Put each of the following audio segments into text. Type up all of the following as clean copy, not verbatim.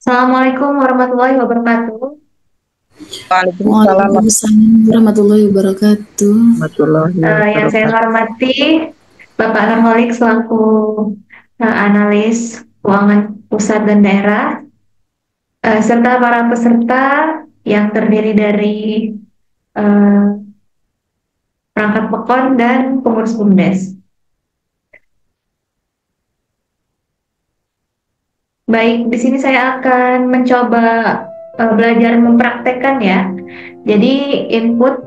Assalamualaikum warahmatullahi wabarakatuh. Waalaikumsalam Waalaikumsalam warahmatullahi wabarakatuh. warahmatullahi Yang saya wabarakatuh. hormati Bapak Nurholik selaku analis keuangan pusat dan daerah, serta para peserta yang terdiri dari eh, perangkat pekon dan pengurus BUMDes. Baik, di sini saya akan mencoba belajar mempraktekkan ya. Jadi input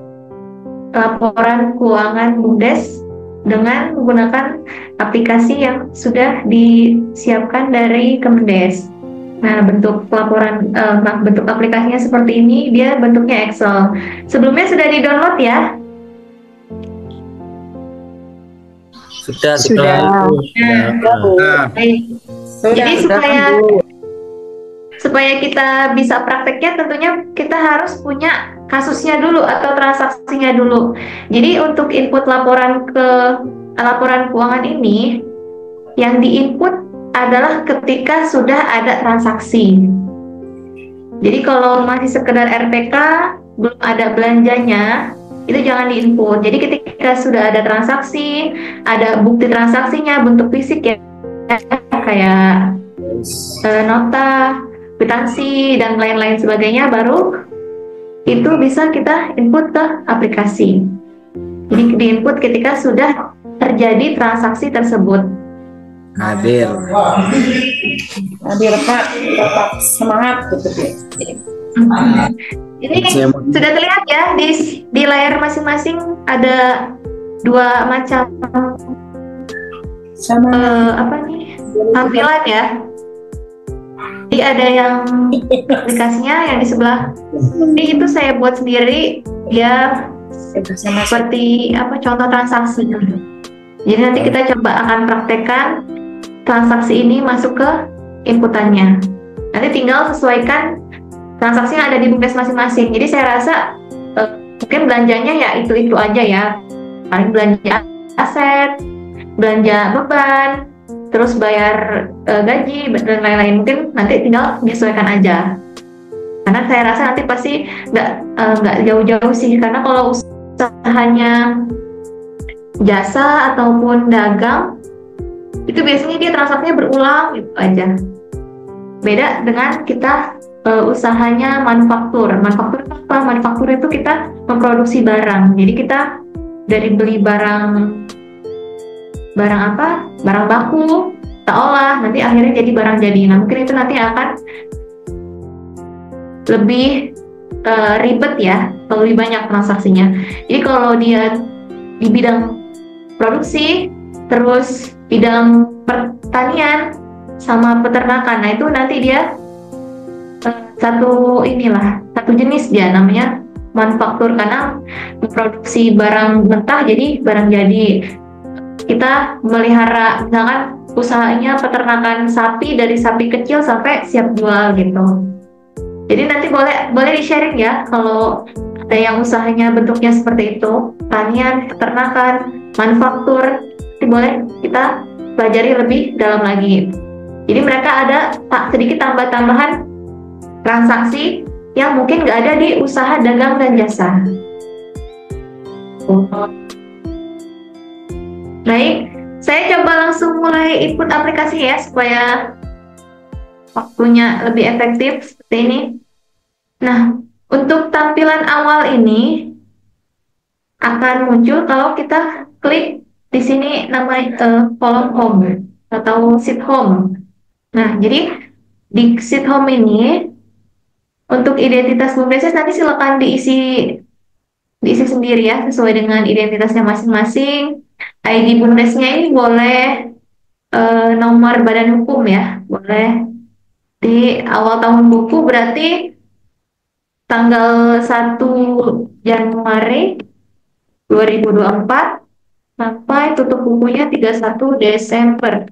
laporan keuangan BUMDes dengan menggunakan aplikasi yang sudah disiapkan dari Kemendes. Nah, bentuk bentuk aplikasinya seperti ini, dia bentuknya Excel. Sebelumnya sudah di-download ya. Sudah. Nah, baik. Jadi supaya kita bisa prakteknya tentunya kita harus punya kasusnya dulu atau transaksinya dulu. Jadi untuk input laporan keuangan ini yang diinput adalah ketika sudah ada transaksi. Jadi kalau masih sekedar RPK belum ada belanjanya, itu jangan diinput. Jadi ketika sudah ada transaksi, ada bukti transaksinya bentuk fisik ya, kayak nota, kwitansi dan lain-lain sebagainya, baru itu bisa kita input ke aplikasi. Jadi diinput ketika sudah terjadi transaksi tersebut. Hadir. Hadir Pak, tetap semangat gitu ya. Ini sudah terlihat ya di layar masing-masing ada dua macam tampilan ya. Jadi ada yang aplikasinya yang di sebelah ini itu saya buat sendiri, dia seperti contoh transaksi. Jadi nanti kita coba akan praktekkan transaksi ini masuk ke inputannya. Nanti tinggal sesuaikan transaksi yang ada di BUMDes masing-masing. Jadi saya rasa mungkin belanjanya ya itu aja ya. Paling belanja aset, belanja beban, terus bayar gaji dan lain-lain, mungkin nanti tinggal menyesuaikan aja. Karena saya rasa nanti pasti nggak jauh-jauh sih, karena kalau usahanya jasa ataupun dagang itu biasanya dia transaksinya berulang gitu aja. Beda dengan kita usahanya manufaktur. Manufaktur itu apa? Manufaktur itu kita memproduksi barang. Jadi kita dari beli barang apa? Barang baku, kita olah, nanti akhirnya jadi barang jadi. Nah, mungkin itu nanti akan lebih ribet ya, lebih banyak transaksinya. Jadi kalau dia di bidang produksi, terus bidang pertanian sama peternakan, nah itu nanti dia satu jenis dia namanya manufaktur, karena memproduksi barang mentah jadi barang jadi. Kita melihara misalkan usahanya peternakan sapi, dari sapi kecil sampai siap jual gitu. Jadi nanti boleh di-sharing ya kalau ada yang usahanya bentuknya seperti itu, pertanian, peternakan, manufaktur, nanti boleh kita pelajari lebih dalam lagi. Jadi mereka ada sedikit tambahan transaksi yang mungkin nggak ada di usaha dagang dan jasa. Baik, saya coba langsung mulai input aplikasi ya, supaya waktunya lebih efektif seperti ini. Nah, untuk tampilan awal ini akan muncul kalau kita klik di sini nama kolom home atau sheet home. Nah, jadi di sheet home ini untuk identitas BUMDes nanti silakan diisi sendiri ya, sesuai dengan identitasnya masing-masing. ID BUMDesnya ini boleh nomor badan hukum ya, boleh di awal tahun buku, berarti tanggal 1 Januari 2024 sampai tutup bukunya 31 Desember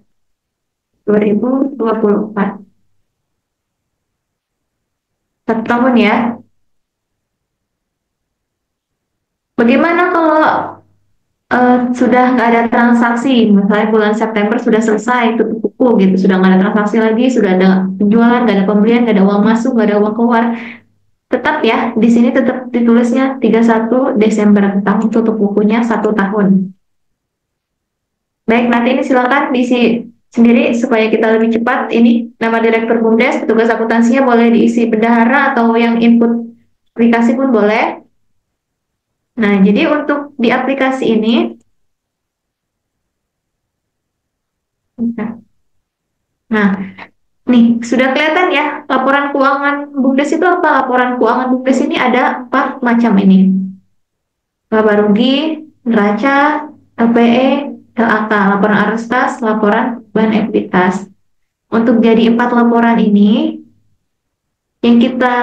2024. 1 tahun ya. Bagaimana kalau sudah nggak ada transaksi, misalnya bulan September sudah selesai tutup buku, buku gitu, sudah nggak ada transaksi lagi, sudah ada penjualan, nggak ada pembelian, nggak ada uang masuk, nggak ada uang keluar, tetap ya di sini tetap ditulisnya 31 Desember, tahun tutup bukunya 1 tahun. Baik, nanti ini silakan diisi sendiri supaya kita lebih cepat. Ini nama Direktur BUMDes, petugas akuntansinya boleh diisi bendahara atau yang input aplikasi pun boleh. Nah, jadi untuk di aplikasi ini, nah, nih sudah kelihatan ya laporan keuangan BUMDes itu apa? Laporan keuangan BUMDes ini ada 4 macam ini: laba rugi, neraca, LPE, LAK, laporan arus kas, laporan beban ekuitas. Untuk jadi 4 laporan ini, yang kita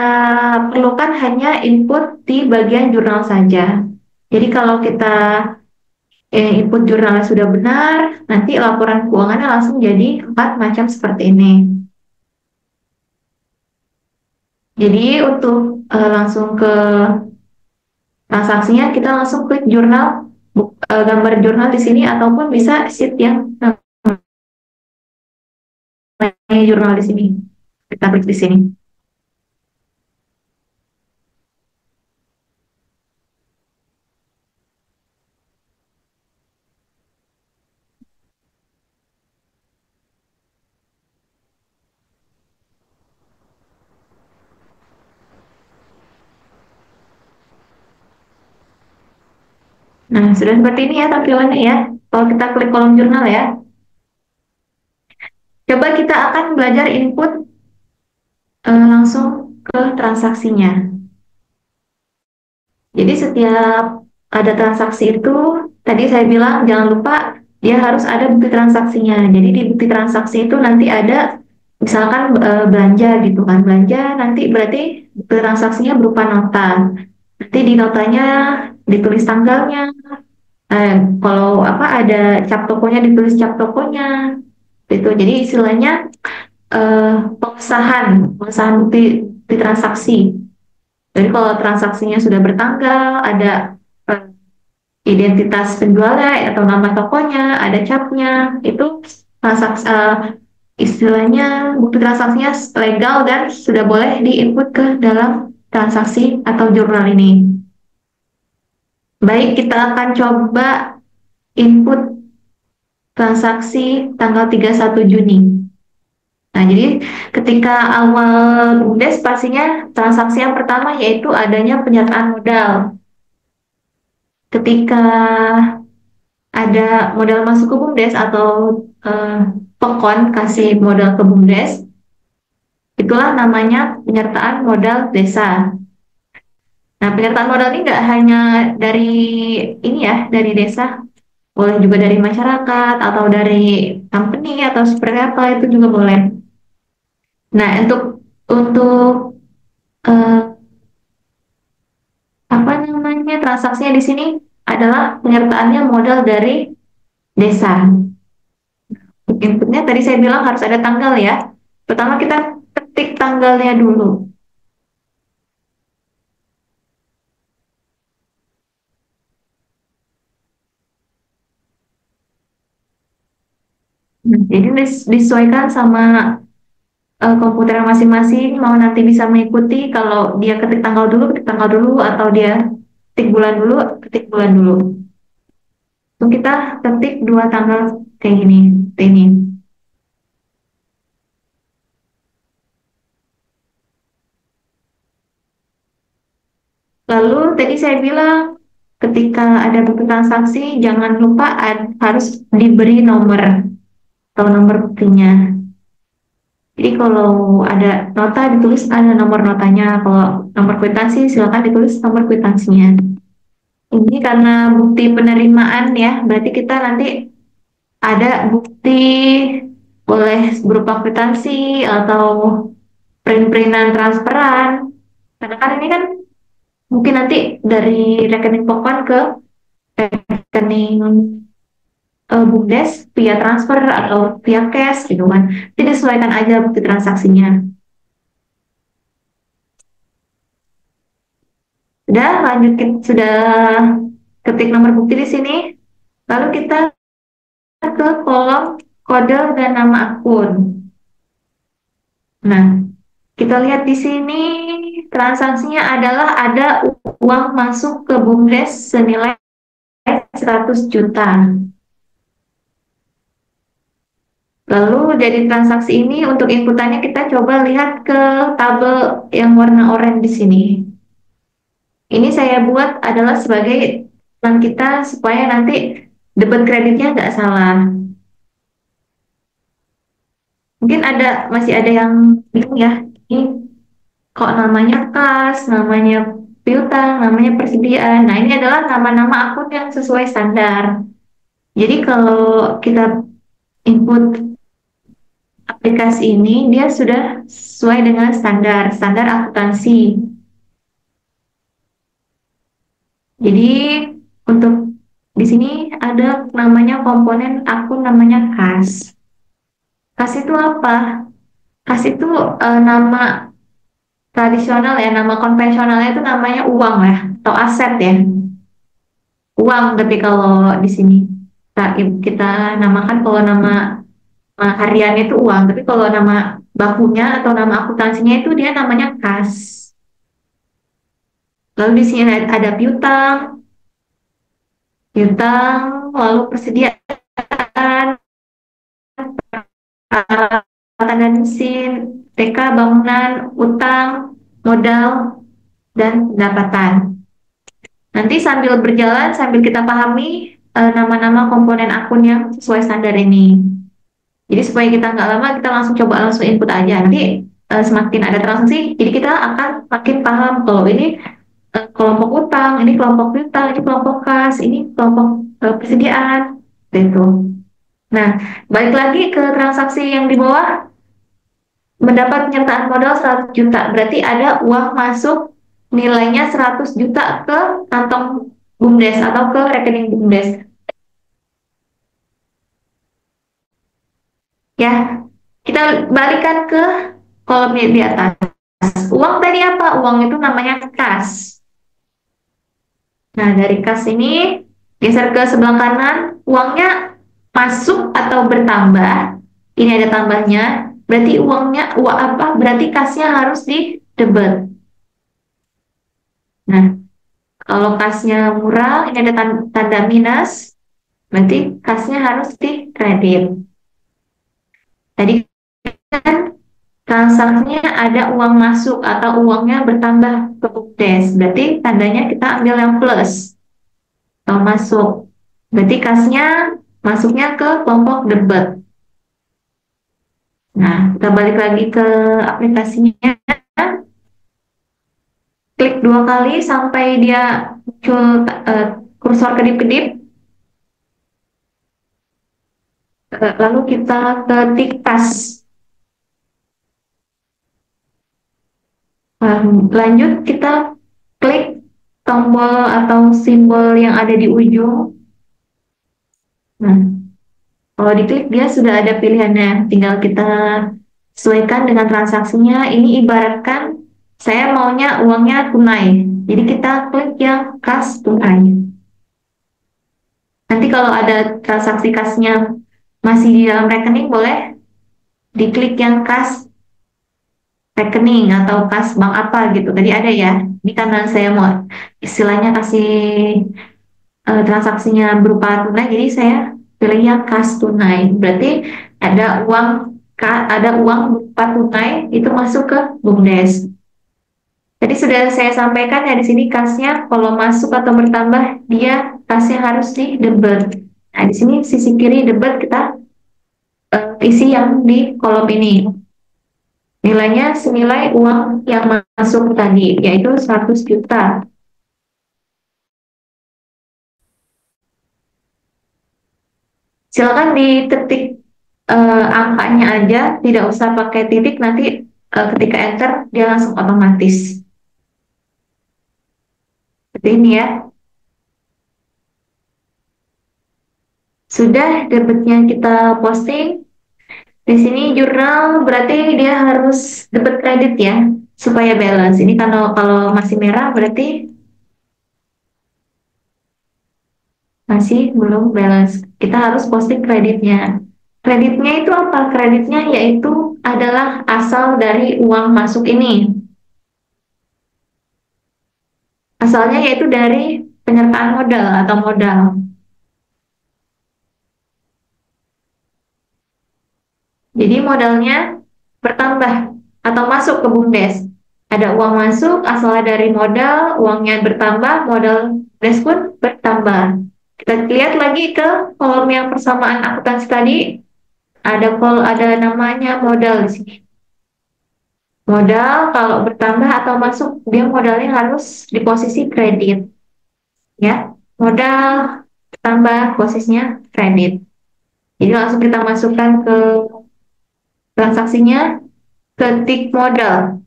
perlukan hanya input di bagian jurnal saja. Jadi kalau kita input jurnalnya sudah benar, nanti laporan keuangannya langsung jadi 4 macam seperti ini. Jadi untuk langsung ke transaksinya, kita langsung klik jurnal, gambar jurnal di sini, ataupun bisa sheet yang namanya jurnal di sini. Kita klik di sini. Nah, sudah seperti ini ya tampilannya ya. Kalau kita klik kolom jurnal ya, coba kita akan belajar input langsung ke transaksinya. Jadi setiap ada transaksi itu, tadi saya bilang jangan lupa dia harus ada bukti transaksinya. Jadi di bukti transaksi itu nanti ada misalkan belanja gitu kan, belanja nanti berarti bukti transaksinya berupa nota. Nanti di notanya ditulis tanggalnya. Kalau apa ada cap tokonya ditulis cap tokonya. Gitu. Jadi istilahnya pengesahan bukti transaksi. Jadi kalau transaksinya sudah bertanggal, ada identitas penjualnya atau nama tokonya, ada capnya, itu transaksi istilahnya bukti transaksinya legal dan sudah boleh diinput ke dalam transaksi atau jurnal ini. Baik, kita akan coba input transaksi tanggal 31 Juni. Nah, jadi ketika awal BUMDes pastinya transaksi yang pertama yaitu adanya penyertaan modal. Ketika ada modal masuk ke BUMDes atau Pekon kasih modal ke BUMDes, itulah namanya penyertaan modal desa. Nah, penyertaan modal ini nggak hanya dari ini ya, dari desa, boleh juga dari masyarakat atau dari company atau seperti apa itu juga boleh. Nah, untuk eh, apa namanya transaksinya di sini adalah penyertaannya modal dari desa. Inputnya tadi saya bilang harus ada tanggal ya. Pertama kita ketik tanggalnya dulu. Jadi disesuaikan sama komputer masing-masing, mau nanti bisa mengikuti kalau dia ketik tanggal dulu, atau dia ketik bulan dulu. Untuk kita ketik 2 tanggal kayak gini, ini. Lalu tadi saya bilang ketika ada bukti transaksi jangan lupa harus diberi nomor atau nomor buktinya. Jadi kalau ada nota ditulis ada nomor notanya, kalau nomor kwitansi silakan ditulis nomor kwitansinya. Ini karena bukti penerimaan ya, berarti kita nanti ada bukti boleh berupa kwitansi atau print-printan transferan. Karena kan ini kan mungkin nanti dari rekening Pokon ke rekening BUMDes via transfer atau via cash gitu kan. Jadi sesuaikan aja bukti transaksinya. Sudah lanjut, sudah ketik nomor bukti di sini. Lalu kita ke kolom kode dan nama akun. Nah, kita lihat di sini transaksinya adalah ada uang masuk ke BUMDes senilai 100 juta. Lalu dari transaksi ini untuk inputannya kita coba lihat ke tabel yang warna oranye di sini. Ini saya buat adalah sebagai plan kita supaya nanti debit kreditnya nggak salah. Mungkin masih ada yang bingung ya, ini kok namanya kas, namanya piutang, namanya persediaan. Nah, ini adalah nama-nama akun yang sesuai standar. Jadi kalau kita input aplikasi ini, dia sudah sesuai dengan standar akuntansi. Jadi untuk di sini ada namanya komponen akun namanya kas. Kas itu apa? Kas itu nama tradisional ya, nama konvensionalnya itu namanya uang ya, atau aset ya. Uang, tapi kalau di sini kita namakan kalau nama harian itu uang, tapi kalau nama bakunya atau nama akuntansinya itu dia namanya kas. Lalu di sini ada piutang, lalu persediaan, peralatan dan mesin, TK bangunan, utang, modal, dan pendapatan. Nanti sambil berjalan, sambil kita pahami nama-nama komponen akun yang sesuai standar ini. Jadi supaya kita nggak lama, kita langsung input aja. Nanti semakin ada transaksi, jadi kita akan makin paham kalau ini kelompok utang, ini kelompok piutang, ini kelompok kas, ini kelompok persediaan, gitu. Nah, balik lagi ke transaksi yang di bawah, mendapat penyertaan modal 100 juta, berarti ada uang masuk nilainya 100 juta ke kantong BUMDes atau ke rekening BUMDes. Ya, kita balikan ke kolom di atas. Uang tadi apa? Uang itu namanya kas. Nah, dari kas ini geser ke sebelah kanan, uangnya masuk atau bertambah. Ini ada tambahnya. Berarti uangnya apa? Berarti kasnya harus di debit. Nah, kalau kasnya murah, ini ada tanda minus, berarti kasnya harus di kredit. Tadi kan transaksinya ada uang masuk atau uangnya bertambah ke BUMDes, berarti tandanya kita ambil yang plus atau masuk. Berarti kasnya masuknya ke kelompok debit. Nah, kita balik lagi ke aplikasinya. Klik 2 kali sampai dia muncul kursor kedip-kedip. Lalu kita ketik kas. Lanjut kita klik tombol atau simbol yang ada di ujung. Nah, kalau diklik dia sudah ada pilihannya, tinggal kita sesuaikan dengan transaksinya. Ini ibaratkan saya maunya uangnya tunai, jadi kita klik yang kas tunai. Nanti kalau ada transaksi kasnya masih di dalam rekening, boleh diklik yang kas rekening atau kas bank apa gitu. Tadi ada ya, ini karena saya mau istilahnya kasih transaksinya berupa tunai, jadi saya pilih yang kas tunai. Berarti ada uang berupa tunai itu masuk ke BUMDes. Tadi sudah saya sampaikan ya, di sini kasnya kalau masuk atau bertambah dia kasnya harus di debit. Nah, di sini sisi kiri debit kita isi yang di kolom ini. Nilainya senilai uang yang masuk tadi, yaitu 100 juta. Silakan diketik angkanya aja, tidak usah pakai titik, nanti ketika enter dia langsung otomatis. Seperti ini ya. Sudah debitnya kita posting. Di sini jurnal berarti dia harus debit kredit ya, supaya balance. Ini kalau masih merah berarti masih belum balance. Kita harus posting kreditnya. Kreditnya itu apa? Kreditnya yaitu adalah asal dari uang masuk ini. Asalnya yaitu dari penyertaan modal atau modal. Jadi modalnya bertambah atau masuk ke BUMDes. Ada uang masuk, asalnya dari modal, uangnya bertambah, modal BUMDes pun bertambah. Kita lihat lagi ke kolom yang persamaan akuntansi tadi, ada namanya modal di sini. Modal kalau bertambah atau masuk, dia modalnya harus di posisi kredit. Ya, modal tambah posisinya kredit. Jadi langsung kita masukkan ke transaksinya, ketik modal.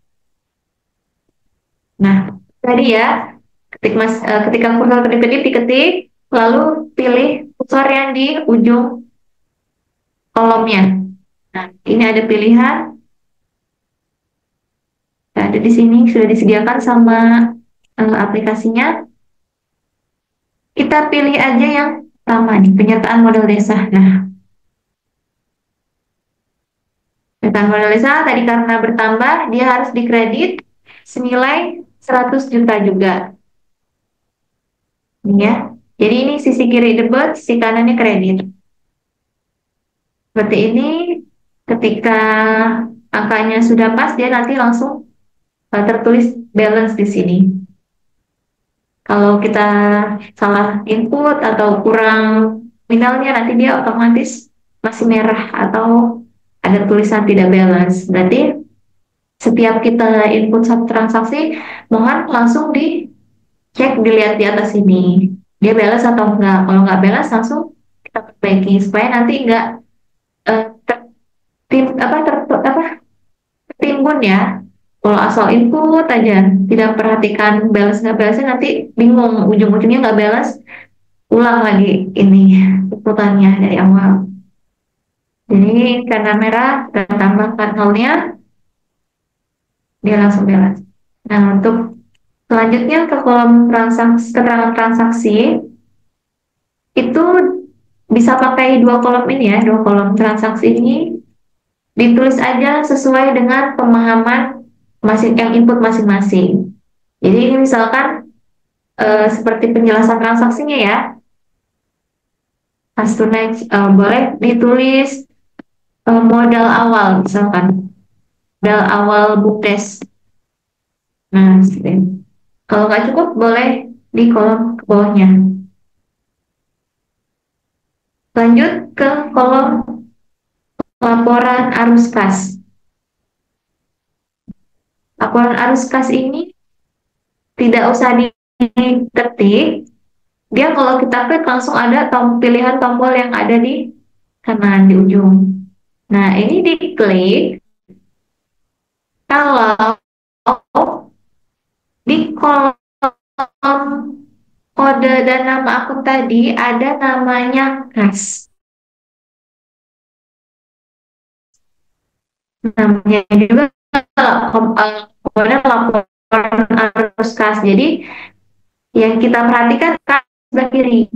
Nah, tadi ya, ketika kursor kedip-kedip diketik, lalu pilih kursor yang di ujung kolomnya. Nah, ini ada pilihan, ada di sini sudah disediakan sama aplikasinya. Kita pilih aja yang pertama nih, penyertaan modal desa. Nah, penyertaan modal desa tadi karena bertambah, dia harus dikredit senilai 100 juta juga. Ini ya. Jadi ini sisi kiri debit, sisi kanannya kredit. Seperti ini, ketika angkanya sudah pas, dia nanti langsung tertulis balance di sini. Kalau kita salah input atau kurang nominalnya, nanti dia otomatis masih merah atau ada tulisan tidak balance. Berarti setiap kita input satu transaksi, mohon langsung dicek, dilihat di atas ini. Dia balance atau enggak. Kalau nggak balance, langsung kita perbaiki supaya nanti nggak tertimbun ya. Kalau asal input aja, tidak perhatikan balance nggak balance, nanti bingung, ujung-ujungnya nggak balance, ulang lagi ini inputannya dari awal. Jadi karena merah, kita tambahkan nolnya, dia langsung balance. Nah, untuk selanjutnya ke kolom transaksi, keterangan transaksi, itu bisa pakai dua kolom ini ya, dua kolom transaksi ini ditulis aja sesuai dengan pemahaman yang input masing-masing. Jadi ini misalkan seperti penjelasan transaksinya ya, as tunai boleh ditulis modal awal misalkan, modal awal BUMDes. Nah, kalau nggak cukup boleh di kolom ke bawahnya. Lanjut ke kolom laporan arus kas. Laporan arus kas ini tidak usah diketik, dia kalau kita klik langsung ada pilihan tombol yang ada di kanan di ujung. Nah, ini diklik kalau di kolom kode dan nama akun tadi ada namanya kas. Namanya juga kode laporan arus kas. Jadi yang kita perhatikan kas sebelah kiri.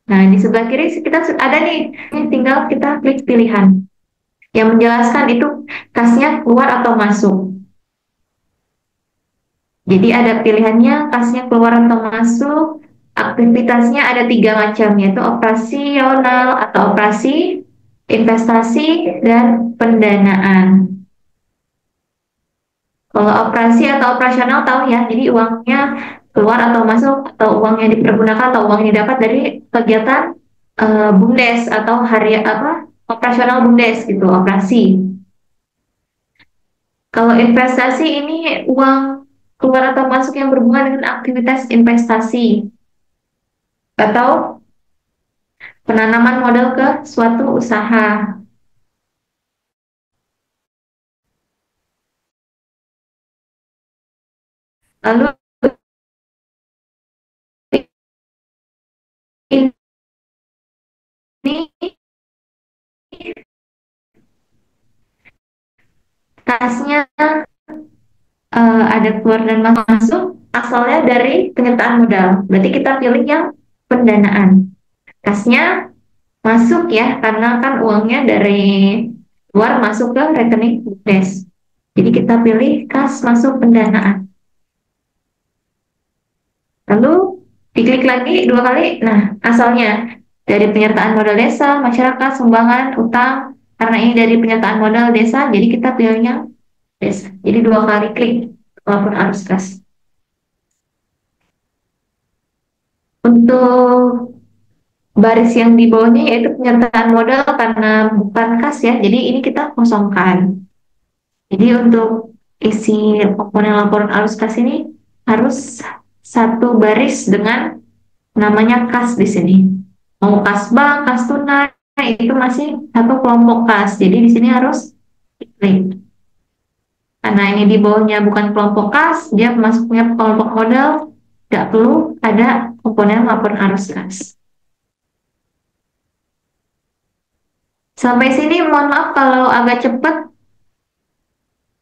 Nah, di sebelah kiri kita ada nih, tinggal kita klik pilihan yang menjelaskan itu kasnya keluar atau masuk. Jadi ada pilihannya kasnya keluar atau masuk. Aktivitasnya ada 3 macam, yaitu operasional atau operasi, investasi, dan pendanaan. Kalau operasi atau operasional tahu ya, jadi uangnya keluar atau masuk, atau uang yang dipergunakan atau uang yang didapat dari kegiatan BUMDes atau operasional BUMDes gitu, operasi. Kalau investasi ini uang keluar atau masuk yang berhubungan dengan aktivitas investasi atau penanaman modal ke suatu usaha. Lalu ini kasnya ada keluar dan masuk, asalnya dari penyertaan modal. Berarti kita pilih yang pendanaan. Kasnya masuk ya, karena kan uangnya dari luar masuk ke rekening BUMDes. Jadi kita pilih kas masuk pendanaan. Lalu diklik lagi 2 kali. Nah, asalnya dari penyertaan modal desa, masyarakat, sumbangan, utang. Karena ini dari penyertaan modal desa, jadi kita pilihnya desa. Jadi 2 kali klik walaupun arus kas. Untuk baris yang di bawahnya yaitu penyertaan modal karena bukan kas ya, jadi ini kita kosongkan. Jadi untuk isi komponen laporan arus kas ini harus satu baris dengan namanya kas di sini. Mau kas bank, kas tunai, itu masih satu kelompok kas. Jadi di sini harus klik. Karena ini di bawahnya bukan kelompok kas, dia masuknya kelompok modal, nggak perlu ada komponen laporan arus kas. Sampai sini mohon maaf kalau agak cepat.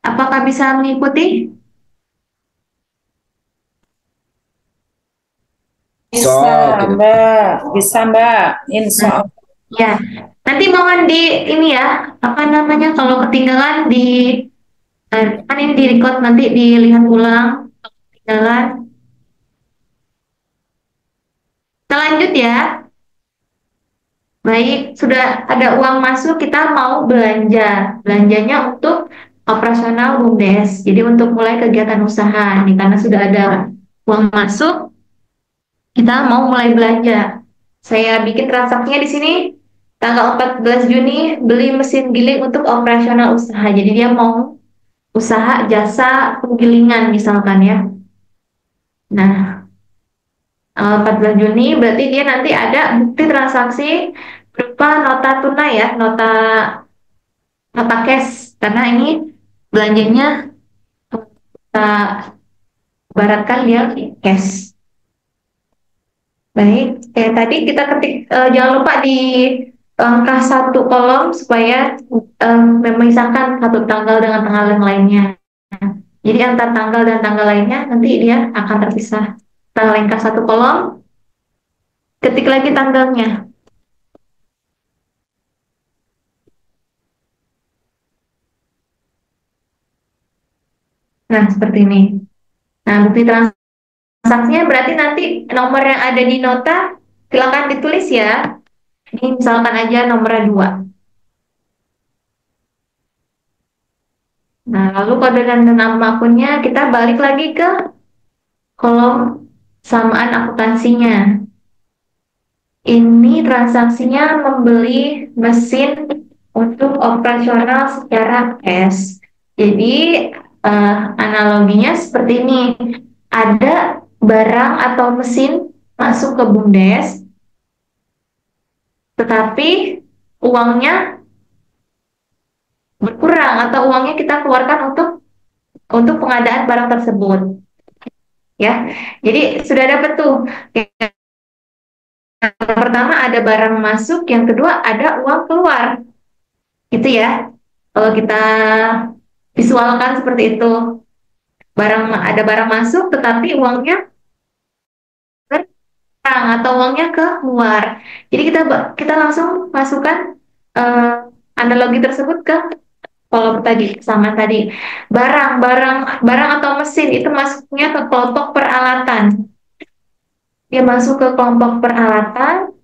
Apakah bisa mengikuti? Bisa, Mbak. Bisa, Mbak. Insya Allah. Ya, nanti mohon di ini ya, apa namanya kalau ketinggalan di kan ini di record nanti dilihat ulang ketinggalan. Kita lanjut ya. Baik, sudah ada uang masuk, kita mau belanja. Belanjanya untuk operasional BUMDes. Jadi untuk mulai kegiatan usaha nih, karena sudah ada uang masuk, kita mau mulai belanja. Saya bikin transaksinya di sini tanggal 14 Juni beli mesin giling untuk operasional usaha. Jadi dia mau usaha jasa penggilingan misalkan ya. Nah, 14 Juni berarti dia nanti ada bukti transaksi berupa nota tunai ya, nota cash karena ini belanjanya kita ibaratkan dia cash. Baik, tadi kita ketik jangan lupa di langkah 1 kolom supaya memisahkan satu tanggal dengan tanggal yang lainnya. Jadi antar tanggal dan tanggal lainnya nanti dia akan terpisah. Kita lengkap 1 kolom, ketik lagi tanggalnya. Nah, seperti ini. Nah, bukti transaksinya berarti nanti nomor yang ada di nota silakan ditulis ya. Ini misalkan aja nomornya 2. Nah, lalu kode dan nama akunnya kita balik lagi ke kolom samaan akuntansinya. Ini transaksinya membeli mesin untuk operasional secara cash. Jadi analoginya seperti ini. Ada barang atau mesin masuk ke BUMDes, tetapi uangnya berkurang atau uangnya kita keluarkan untuk pengadaan barang tersebut. Ya, jadi sudah dapat tuh. Yang pertama ada barang masuk, yang kedua ada uang keluar. Gitu ya. Kalau kita visualkan seperti itu. Ada barang masuk tetapi uangnya berkurang atau uangnya keluar. Jadi kita langsung masukkan analogi tersebut ke kolom tadi, sama tadi. Barang atau mesin itu masuknya ke kelompok peralatan. Dia masuk ke kelompok peralatan.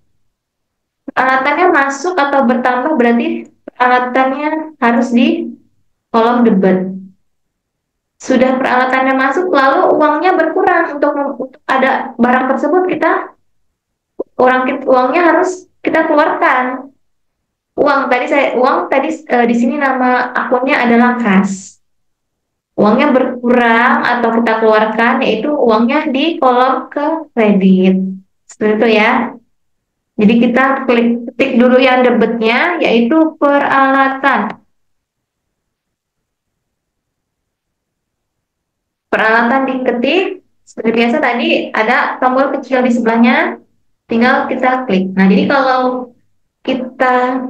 Peralatannya masuk atau bertambah berarti peralatannya harus di kolom debit. Sudah peralatannya masuk, lalu uangnya berkurang untuk ada barang tersebut uangnya harus kita keluarkan. Uang tadi di sini nama akunnya adalah kas. Uangnya berkurang atau kita keluarkan yaitu uangnya di kolom ke kredit. Seperti itu ya. Jadi kita ketik dulu yang debitnya yaitu peralatan. Peralatan diketik, seperti biasa tadi ada tombol kecil di sebelahnya, tinggal kita klik. Nah, jadi kalau kita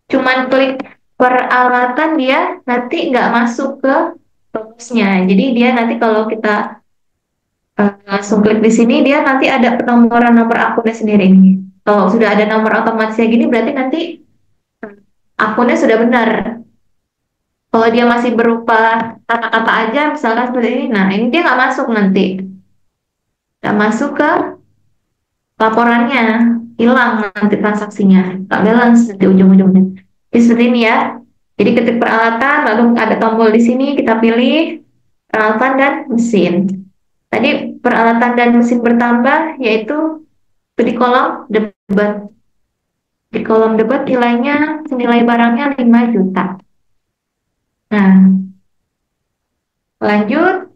cuman klik peralatan dia nanti nggak masuk ke rumusnya. Jadi dia nanti kalau kita langsung klik di sini dia nanti ada penomoran nomor akunnya sendiri ini. Kalau sudah ada nomor otomatisnya gini, berarti nanti akunnya sudah benar. Kalau dia masih berupa kata-kata aja, misalkan seperti ini, nah ini dia nggak masuk nanti. Nggak masuk ke laporannya, hilang nanti transaksinya, nggak balance nanti ujung-ujungnya. Jadi seperti ini ya. Jadi ketik peralatan, lalu ada tombol di sini, kita pilih peralatan dan mesin. Tadi peralatan dan mesin bertambah, yaitu di kolom debat. Di kolom debat nilainya, senilai barangnya 5 juta. Nah, lanjut,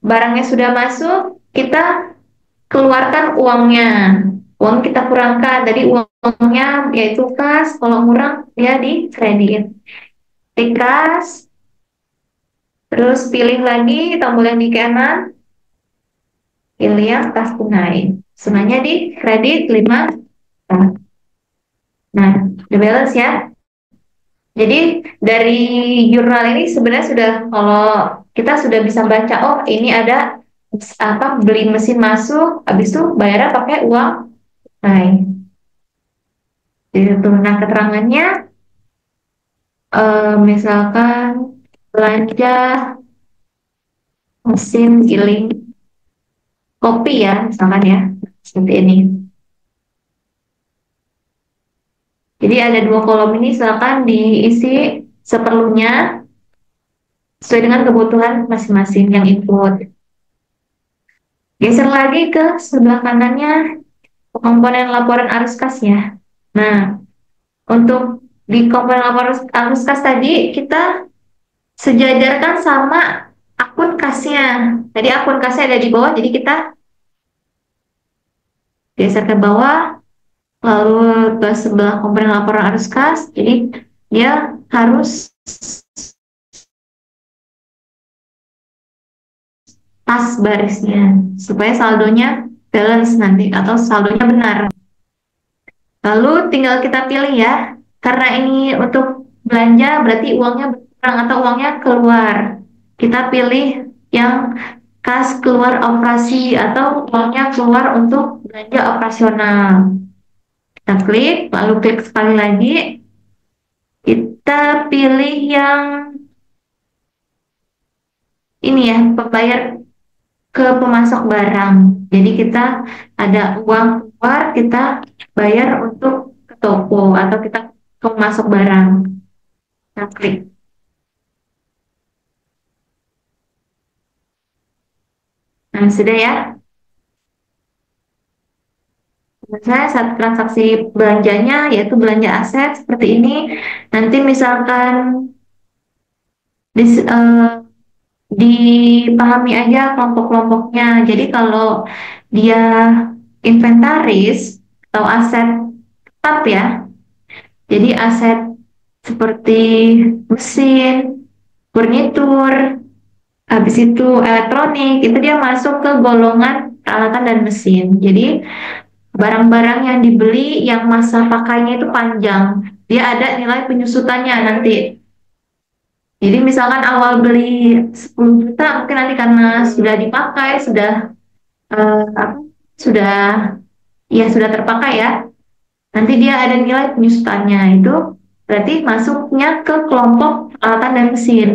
barangnya sudah masuk, kita keluarkan uangnya. Uang kita kurangkan, tadi uangnya yaitu kas, kalau kurang dia di kredit. Di kas, terus pilih lagi tombol yang di kanan, pilih yang kas tunai. Tunainya di kredit 5 juta. Nah, the balance ya. Jadi dari jurnal ini sebenarnya sudah, kalau kita sudah bisa baca, oh ini ada apa, beli mesin masuk, habis itu bayarnya pakai uang tunai. Itu. Nah, keterangannya misalkan belanja mesin giling kopi ya, misalkan ya, seperti ini. Jadi ada dua kolom ini, silakan diisi seperlunya sesuai dengan kebutuhan masing-masing yang input. Geser lagi ke sebelah kanannya komponen laporan arus kas ya. Nah, untuk di komponen laporan arus kas tadi kita sejajarkan sama akun kasnya. Tadi akun kasnya ada di bawah, jadi kita geser ke bawah, lalu ke sebelah komponen laporan arus kas. Jadi dia harus pas barisnya supaya saldonya balance nanti atau saldonya benar. Lalu tinggal kita pilih ya, karena ini untuk belanja berarti uangnya berkurang atau uangnya keluar. Kita pilih yang kas keluar operasi atau uangnya keluar untuk belanja operasional. Kita klik, lalu klik sekali lagi. Kita pilih yang ini ya, pembayar ke pemasok barang. Jadi kita ada uang keluar, kita bayar untuk ke toko atau kita ke pemasok barang. Kita klik. Nah, sudah ya. Misalnya saat transaksi belanjanya yaitu belanja aset seperti ini, nanti misalkan dipahami aja kelompok-kelompoknya. Jadi kalau dia inventaris atau aset tetap ya, jadi aset seperti mesin, furnitur, habis itu elektronik, itu dia masuk ke golongan peralatan dan mesin. Jadi barang-barang yang dibeli yang masa pakainya itu panjang, dia ada nilai penyusutannya nanti. Jadi misalkan awal beli 10 juta, mungkin nanti karena sudah dipakai, sudah sudah ya sudah terpakai ya. Nanti dia ada nilai penyusutannya itu berarti masuknya ke kelompok peralatan dan mesin.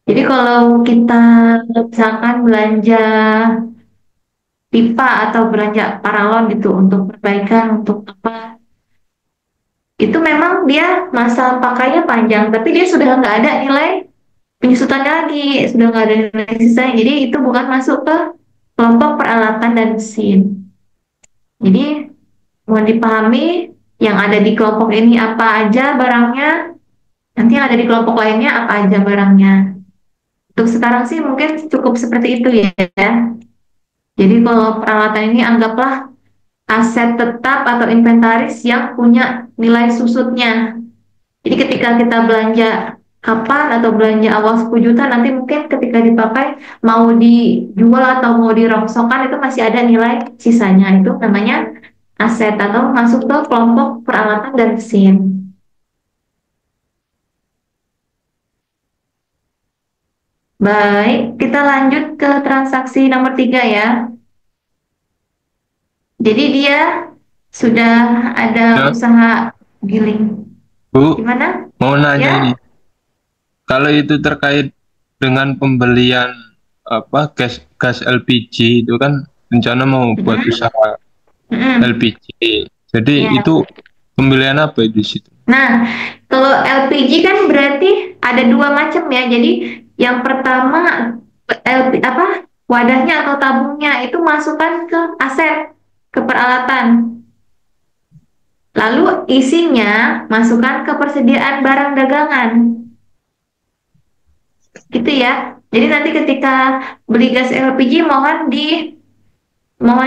Jadi kalau kita misalkan belanja pipa atau belanja paralon gitu untuk perbaikan untuk apa, itu memang dia masa pakainya panjang, tapi dia sudah nggak ada nilai penyusutannya lagi, sudah nggak ada nilai sisanya. Jadi itu bukan masuk ke kelompok peralatan dan mesin. Jadi mohon dipahami yang ada di kelompok ini apa aja barangnya, nanti yang ada di kelompok lainnya apa aja barangnya. Untuk sekarang sih mungkin cukup seperti itu ya. Jadi kalau peralatan ini anggaplah aset tetap atau inventaris yang punya nilai susutnya. Jadi ketika kita belanja kapan atau belanja awal 10 juta, nanti mungkin ketika dipakai mau dijual atau mau dirongsokkan itu masih ada nilai sisanya. Itu namanya aset atau masuk ke kelompok peralatan dan mesin. Baik, kita lanjut ke transaksi nomor 3 ya. Jadi dia sudah ada Ya, usaha giling. Bu, Gimana? mau nanya ini. Ya? Kalau itu terkait dengan pembelian apa gas LPG itu kan rencana mau buat Mm-mm. usaha Mm-mm. LPG. Jadi Ya. itu pembelian apa di situ? Nah, kalau LPG kan berarti ada dua macam ya. Jadi yang pertama apa wadahnya atau tabungnya itu masukkan ke aset, ke peralatan. Lalu isinya masukkan ke persediaan barang dagangan. Gitu ya. Jadi nanti ketika beli gas LPG mohon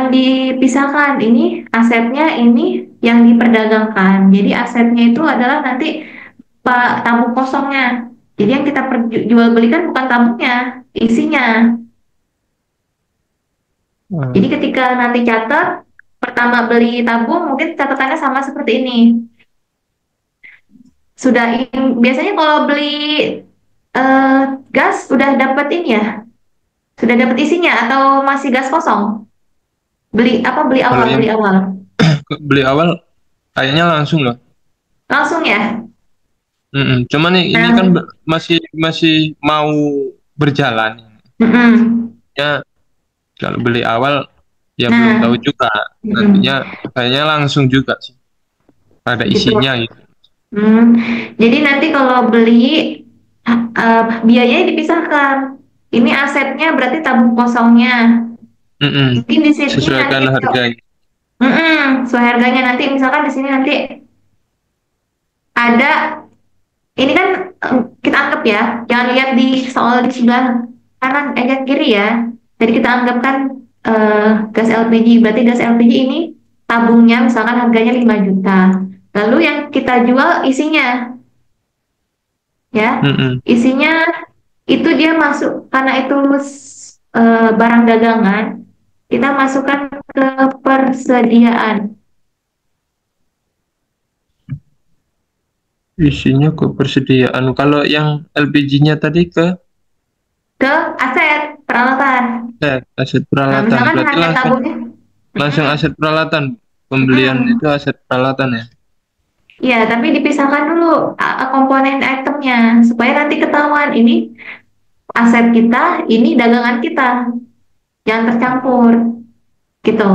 dipisahkan ini asetnya ini yang diperdagangkan. Jadi asetnya itu adalah nanti tabung kosongnya. Jadi yang kita jual belikan bukan tabungnya, isinya. Jadi ketika nanti catat, pertama beli tabung mungkin catatannya sama seperti ini. Biasanya kalau beli gas udah dapet ini ya, sudah dapet isinya atau masih gas kosong? Beli Kalau awal, yang beli awal. beli awal kayaknya langsung loh. Langsung ya. Cuman ini kan Nah, masih masih mau berjalan. mm-mm. Ya, kalau beli awal ya belum Nah, tahu juga. mm-mm. Nantinya kayaknya langsung juga sih. Ada Gitu. isinya gitu. Hmm, jadi nanti kalau beli biayanya dipisahkan. Ini asetnya berarti tabung kosongnya. Mungkin di sini nanti Sesuaikan harganya. sesuai harganya nanti misalkan di sini nanti ada ini kan kita anggap ya, jangan lihat di soal di sebelah kanan kiri ya. Jadi kita anggapkan gas LPG, berarti gas LPG ini tabungnya misalkan harganya 5 juta. Lalu yang kita jual isinya ya, Mm-mm. isinya itu dia masuk karena itu barang dagangan, kita masukkan ke persediaan. Isinya ke persediaan. Kalau yang LPG-nya tadi ke Ke aset peralatan. aset Nah, peralatan. misalkan Berarti harga langsung tabungnya, langsung mm-mm, aset peralatan. Pembelian itu mm-mm. aset peralatan ya. Ya, tapi dipisahkan dulu komponen itemnya supaya nanti ketahuan ini aset kita, ini dagangan kita, jangan tercampur gitu.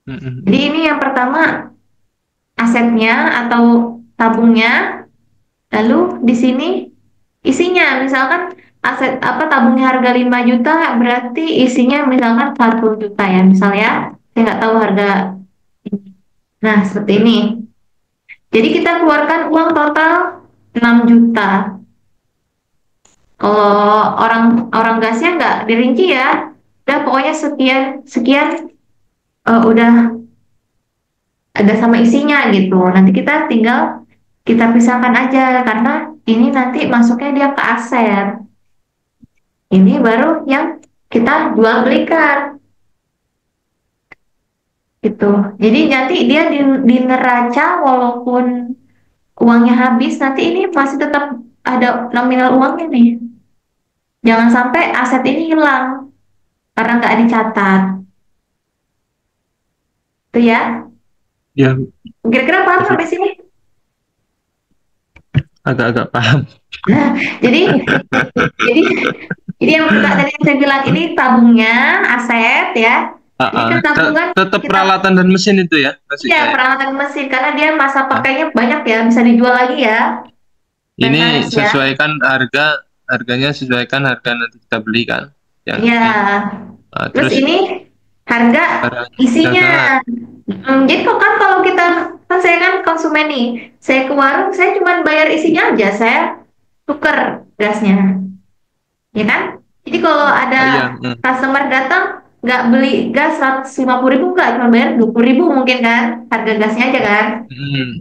Jadi Mm-mm. ini yang pertama asetnya atau tabungnya, lalu di sini isinya misalkan aset apa tabungnya harga 5 juta berarti isinya misalkan 40 juta ya misalnya. Saya nggak tahu harga ini. Nah, seperti ini. Jadi kita keluarkan uang total 6 juta. Kalau orang orang gasnya nggak dirinci ya, udah pokoknya sekian sekian udah ada sama isinya gitu. Nanti kita tinggal kita pisahkan aja karena ini nanti masuknya dia ke aset. Ini baru yang kita jual belikan gitu. Jadi nanti dia di neraca walaupun uangnya habis nanti ini masih tetap ada nominal uangnya nih. Jangan sampai aset ini hilang karena nggak dicatat. Itu ya. Ya, Kira-kira paham sampai sini? agak-agak paham. Nah, jadi yang tadi yang saya bilang ini tabungnya aset ya. Ini kan tabungan Tetap kita peralatan dan mesin itu ya, maksudnya ya ya. peralatan mesin karena dia masa Nah, pakainya banyak ya bisa dijual lagi ya. ini Mekanis ya. sesuaikan harganya sesuaikan harga nanti kita beli kan. Yang Iya. ini. Terus Terus ini harga barang isinya. dagangan. Jadi kok kan kalau kita kan saya kan konsumen nih, saya ke warung saya cuma bayar isinya aja, saya tuker gasnya, ya kan? Jadi kalau ada Iya. customer datang nggak beli gas 150.000 nggak, cuma bayar 20.000 mungkin kan, harga gasnya aja kan?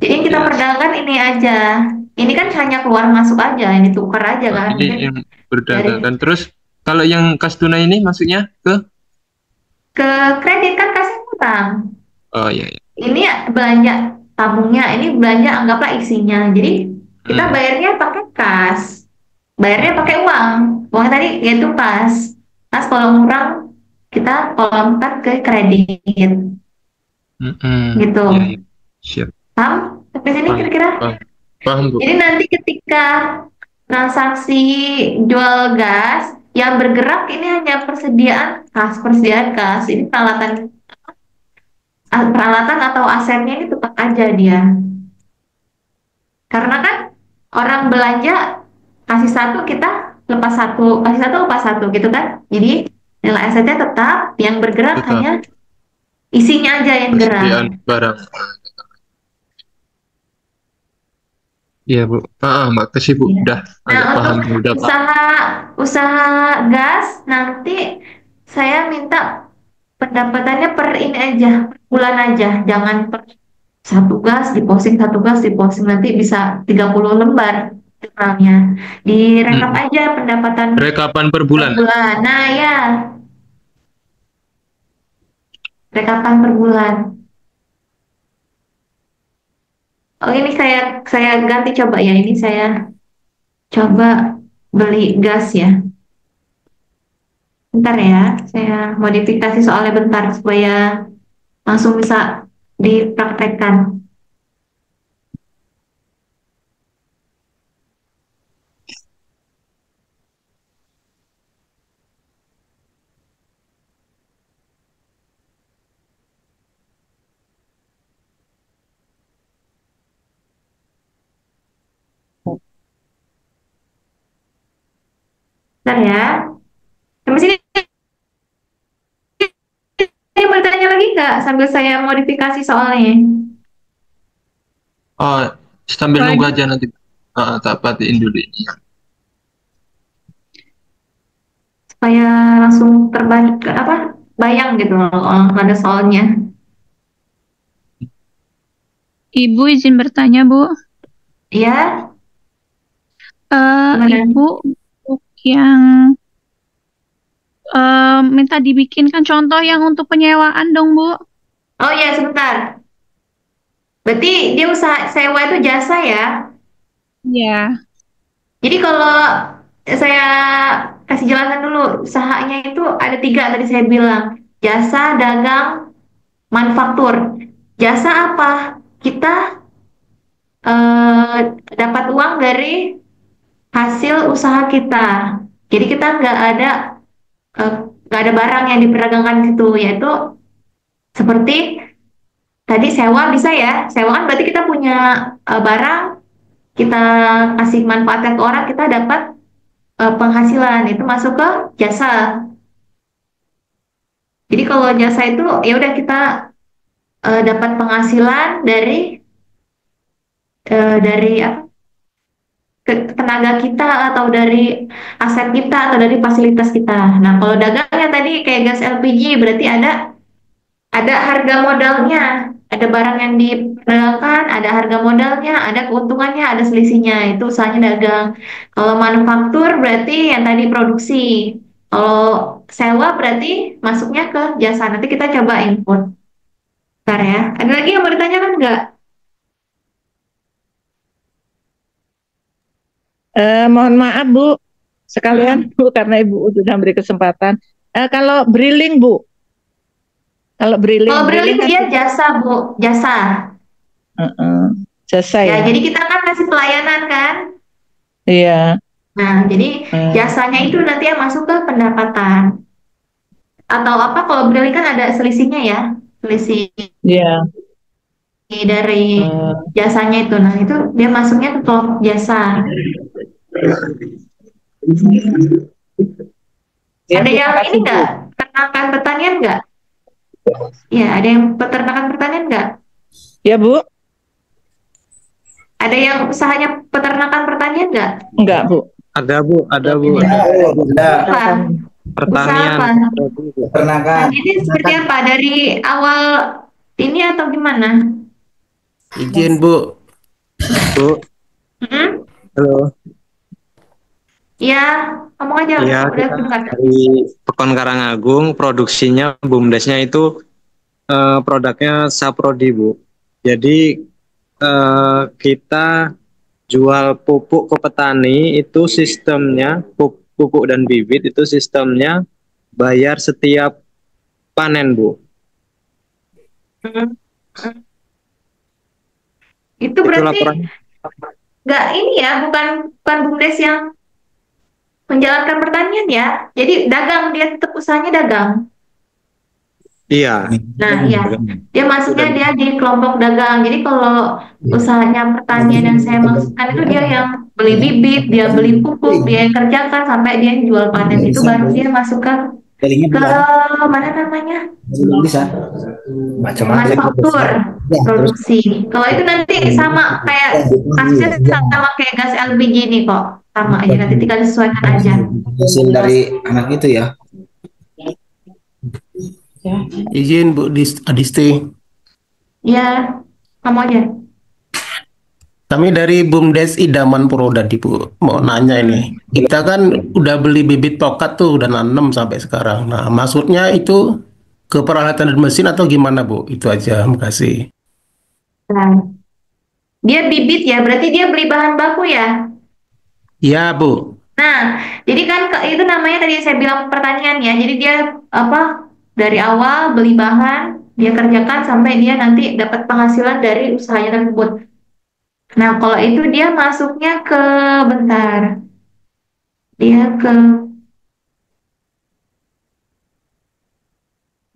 Jadi yang kita Yes. perdagangkan ini aja, ini kan hanya keluar masuk aja, ini tuker aja Nah, kan, ini mungkin yang dari berdagangan. Terus kalau yang kas tunai ini maksudnya ke? ke kredit kan kasih utang. Oh iya, iya. Ini belanja tabungnya, ini belanja anggaplah isinya. Jadi kita Hmm. bayarnya pakai kas, bayarnya pakai uang. Uangnya tadi yaitu kas. Kas kalau ngurang kita kolomkan ke kredit. Gitu. Iya, iya. Siap. Paham? Sampai sini Paham, kira-kira? paham. Paham, Bu. Jadi nanti ketika transaksi jual gas yang bergerak ini hanya persediaan kas. Ini peralatan atau asetnya ini tetap aja dia. Karena kan orang belanja kasih satu kita lepas satu, kasih satu lepas satu gitu kan. Jadi nilai asetnya tetap, yang bergerak Tetap. hanya isinya aja yang gerak. Persediaan barang. Iya, Bu. Makasih, Bu. Iya. Udah Nah, agak paham. untuk Udah, Pak. usaha gas nanti saya minta pendapatannya per ini aja, per bulan aja, jangan per satu gas diposting nanti bisa 30 lembar jurnalnya. Direkap aja pendapatan Rekapan per bulan. bulan. Nah, ya. Rekapan per bulan. Oh, ini saya ganti coba ya. Ini saya coba beli gas ya. Bentar ya, saya modifikasi soalnya bentar supaya langsung bisa dipraktekkan. Bentar ya. Sampai sini ini mau ditanya lagi nggak sambil saya modifikasi soalnya? Oh, sambil nunggu aja nanti. Tak patiin dulu ini. Supaya langsung bayang gitu loh ada soalnya. Ibu izin bertanya, Bu. Iya. Gimana? Ibu untuk yang minta dibikinkan contoh yang untuk penyewaan dong, Bu. Oh ya, sebentar. Berarti dia usaha sewa itu jasa ya? Iya. Jadi kalau saya kasih jelasan dulu, usahanya itu ada 3 tadi saya bilang. Jasa, dagang, manufaktur. Jasa apa? Kita dapat uang dari hasil usaha kita. Jadi kita nggak ada barang yang diperdagangkan di situ, yaitu seperti tadi sewa bisa ya. Sewa kan berarti kita punya barang, kita kasih manfaatnya ke orang, kita dapat penghasilan, itu masuk ke jasa. Jadi kalau jasa itu ya udah kita dapat penghasilan dari apa, tenaga kita atau dari aset kita atau dari fasilitas kita. Nah, kalau dagangnya tadi kayak gas LPG berarti ada harga modalnya, ada barang yang diperdagangkan, ada harga modalnya, ada keuntungannya, ada selisihnya. Itu usahanya dagang. Kalau manufaktur berarti yang tadi produksi. Kalau sewa berarti masuknya ke jasa. Nanti kita coba input. Bentar ya. Ada lagi yang mau ditanyakan nggak? Mohon maaf Bu, sekalian Bu, karena Ibu sudah memberi kesempatan. Kalau briling Bu, kalau briling kan dia jasa Bu, jasa. Jasa Ya, ya. jadi kita kan kasih pelayanan kan. Iya. Nah, jadi jasanya itu nanti yang masuk ke pendapatan. Atau apa, kalau briling kan ada selisihnya ya, selisih Iya. dari jasanya itu. Nah, itu dia masuknya ke kelompok jasa. Ya, ada yang kasih, ini nggak? Peternakan pertanian nggak? Ya, ada yang peternakan pertanian nggak? Ya Bu. Ada yang usahanya peternakan pertanian nggak? Enggak Bu. Ada Bu, ada Bu. Apa? Pertanian. Usaha apa? Peternakan. Nah, jadi seperti apa? Dari awal ini atau gimana? Izin Bu. Bu. Halo. Iya, ngomong aja. Iya, Udah kita dengar. dari Pekon Karangagung, produksinya BUMDesnya itu produknya Saprodi Bu. Jadi kita jual pupuk ke petani itu sistemnya pupuk dan bibit itu sistemnya bayar setiap panen Bu. Itu Itu berarti laporannya. nggak ini ya, bukan bukan BUMDes yang menjalankan pertanian ya. Jadi dagang, dia tetap usahanya dagang. Iya. Nah, ya, dia masuknya dia di kelompok dagang. Jadi kalau usahanya pertanian yang saya maksudkan itu dia yang beli bibit, dia beli pupuk, dia yang kerjakan sampai dia yang jual panen itu baru dia masuk ke mana namanya bisa macam-macam. manufaktur Ya, terus produksi. Kalau itu nanti sama kayak kasusnya sama kayak gas LPG nih kok, sama aja nanti tinggal disesuaikan aja. hasil dari anak itu ya. Izin Bu Adisti. Ya, kamu aja. Kami dari BUMDes Idaman Purwodadi Bu, mau nanya ini. Kita kan udah beli bibit tokat tuh, udah nanam sampai sekarang. Nah, maksudnya itu ke peralatan dan mesin atau gimana Bu? Itu aja, makasih. Nah, dia bibit ya, berarti dia beli bahan baku ya. Iya Bu. Nah, jadi kan itu namanya tadi saya bilang pertanian ya. Jadi dia apa dari awal beli bahan, dia kerjakan sampai dia nanti dapat penghasilan dari usahanya tersebut. Nah, kalau itu dia masuknya ke bentar, dia ke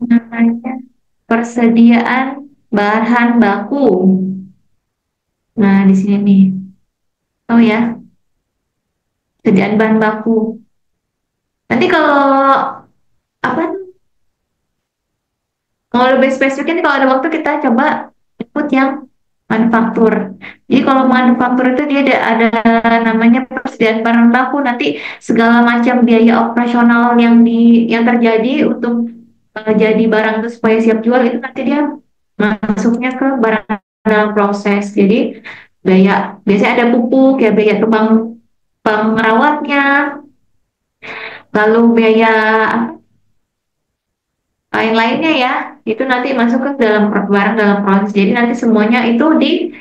namanya persediaan bahan baku. Nah, di sini nih. Oh ya, persediaan bahan baku. Nanti kalau apa mau lebih spesifiknya kalau ada waktu kita coba ikut yang manufaktur. Jadi kalau manufaktur itu dia ada namanya persediaan barang baku. Nanti segala macam biaya operasional yang terjadi untuk jadi barang itu supaya siap jual itu nanti dia masuknya ke barang dalam proses. Jadi biasanya ada pupuk ya, biaya tukang pengerawatnya, lalu biaya lain-lainnya ya, itu nanti masuk ke dalam barang dalam proses. Jadi nanti semuanya itu di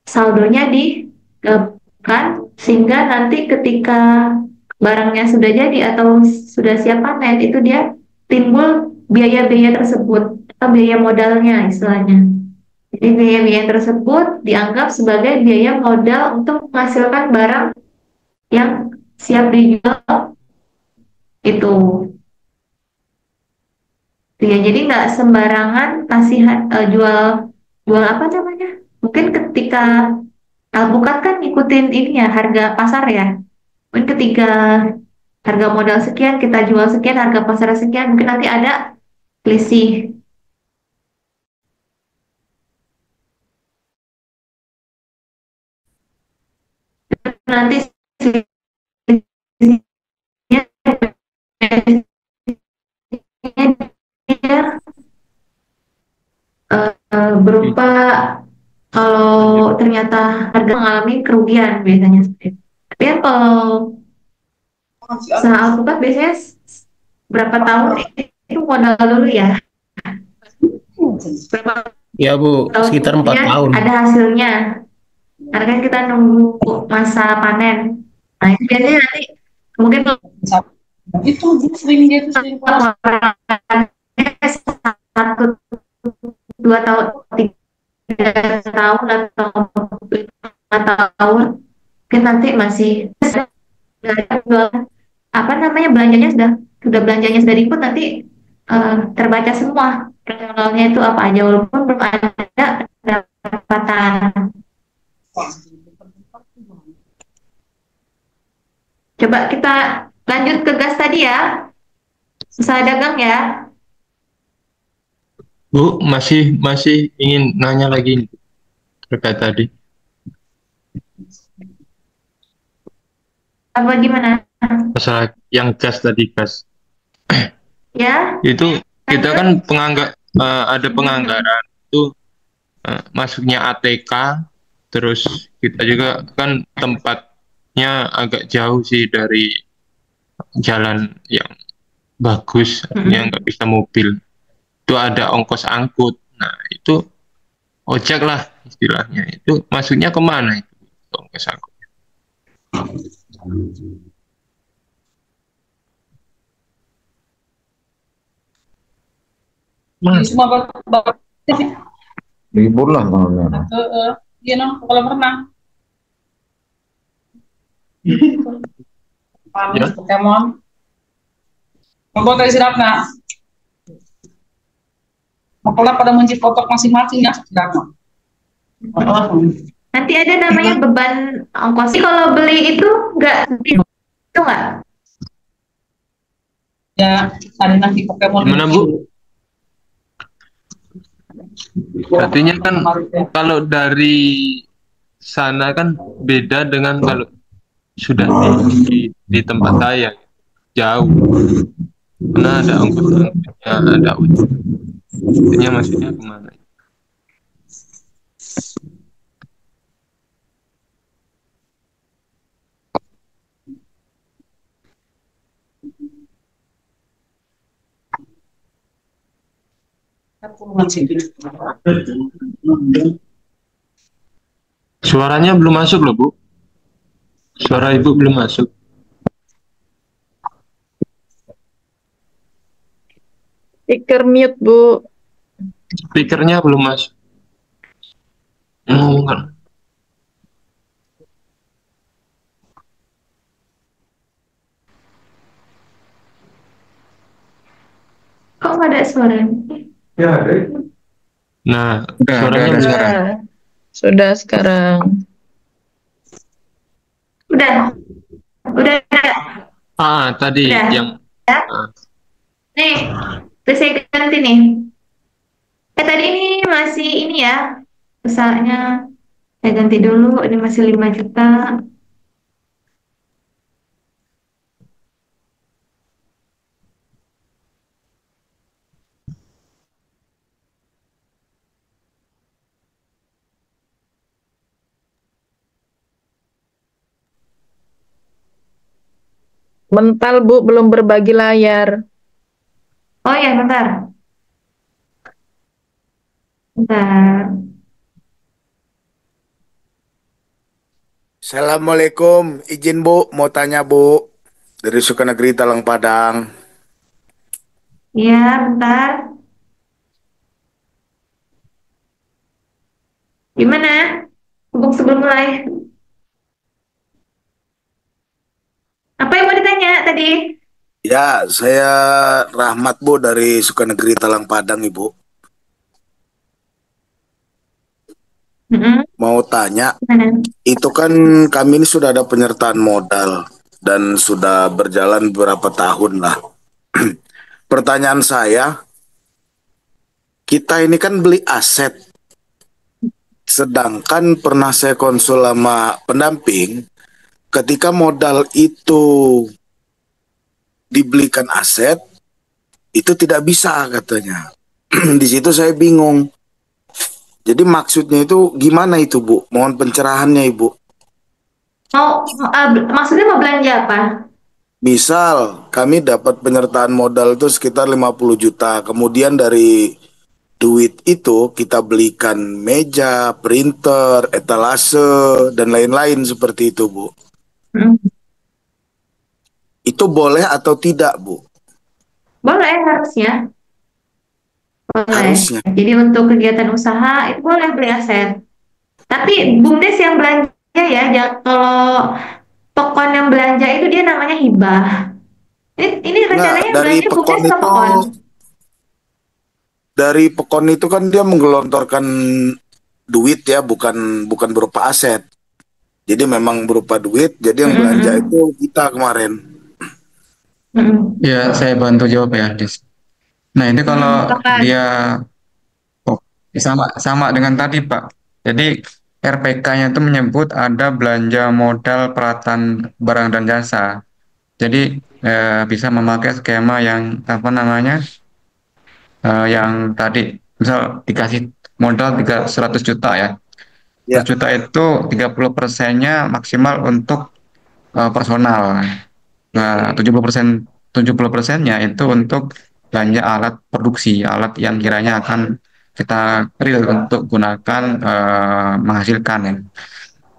saldonya digabungkan sehingga nanti ketika barangnya sudah jadi atau sudah siap panen itu dia timbul biaya-biaya tersebut atau biaya modalnya istilahnya. Jadi biaya-biaya tersebut dianggap sebagai biaya modal untuk menghasilkan barang yang siap dijual itu. Ya, jadi nggak sembarangan kasih jual jual apa namanya? Mungkin ketika alpukat kan ngikutin ini ya harga pasar ya. Mungkin ketika harga modal sekian kita jual sekian, harga pasar sekian, mungkin nanti ada selisih. Nanti selisihnya dia berupa kalau ternyata harga mengalami kerugian biasanya seperti itu. Tapi ya kalau usaha alpukat biasanya berapa tahun itu modal dulu ya. Berapa Ya Bu, tahun sekitar 4 kemudian tahun. ada hasilnya. Karena kan kita nunggu masa panen. Nah itu biasanya nanti mungkin Itu sering dia tuh sering satu 2 tahun 3 tahun atau 5 tahun mungkin nanti masih apa namanya belanjanya sudah diikut nanti terbaca semua operasionalnya itu apa aja walaupun belum ada pendapatan. Coba kita lanjut ke gas tadi ya, usaha dagang ya. Bu, masih ingin nanya lagi nih, terkait tadi. Apa gimana? Masalah yang gas tadi, gas. Ya, Itu kita kan ada penganggaran itu masuknya ATK, terus kita juga kan tempatnya agak jauh sih dari jalan yang bagus, yang nggak bisa mobil. Itu ada ongkos angkut. Nah, itu ojek lah istilahnya. Itu masuknya kemana itu ongkos angkut? Mas. Semua bapak Libur lah kalau merah. Iya noh, kolam renang. Ya. Pokemon. Membuat dari sidap nak. Makanya pada mencit kotak masing-masing ya sidap. Nanti ada namanya beban ongkos. Kalau beli itu nggak? Ya, ada nanti Pokemon. Gimana Bu? Artinya kan kalau dari sana kan beda dengan kalau sudah di tempat saya, jauh. Karena ada ongkos-ongkosnya, ada ujung. Artinya maksudnya kemana? Suaranya belum masuk loh Bu. Suara Ibu belum masuk. Speaker mute, Bu. Speakernya belum masuk. Bukan. Kok nggak ada suara? Nah, suaranya ada belum. sekarang. Sudah sekarang. Udah. Tadi Udah. yang Nih, terus saya ganti nih. Tadi ini masih ini ya, usahanya saya ganti dulu. Ini masih 5 juta. Mental, Bu, belum berbagi layar. Oh ya, bentar. Assalamualaikum, izin Bu, mau tanya Bu, dari Sukanegeri Talang Padang. Iya, bentar. Gimana? Hubung sebelum mulai. Apa yang mau ditanya tadi? Ya, saya Rahmat Bu dari Sukanegeri Talang Padang Ibu. Mau tanya, itu kan kami ini sudah ada penyertaan modal dan sudah berjalan beberapa tahun lah. Pertanyaan saya, kita ini kan beli aset, sedangkan pernah saya konsul sama pendamping, ketika modal itu dibelikan aset, itu tidak bisa katanya. Di situ saya bingung. Jadi maksudnya itu gimana itu Bu? Mohon pencerahannya Ibu. Maksudnya mau belanja apa? Misal kami dapat penyertaan modal itu sekitar 50 juta. Kemudian dari duit itu kita belikan meja, printer, etalase, dan lain-lain seperti itu Bu. Itu boleh atau tidak Bu? Boleh, harusnya. Boleh. Harusnya. Jadi untuk kegiatan usaha itu boleh beli aset. Tapi BUMDes yang belanja ya, kalau Pokon yang belanja itu dia namanya hibah. Ini rencananya dari belanja Pokon BUMDes ke Pokon. Dari Pokon itu kan dia menggelontorkan duit ya, bukan berupa aset. Jadi memang berupa duit, jadi yang belanja itu kita kemarin. Ya, saya bantu jawab ya, Dis. Nah, ini kalau dia sama dengan tadi, Pak. Jadi RPK-nya itu menyebut ada belanja modal peralatan barang dan jasa. Jadi bisa memakai skema yang apa namanya? Yang tadi misal dikasih modal 100 juta ya. 100 juta itu 30%-nya maksimal untuk personal. Nah, 70%-nya itu untuk belanja alat produksi, alat yang kiranya akan kita real untuk gunakan menghasilkan ya.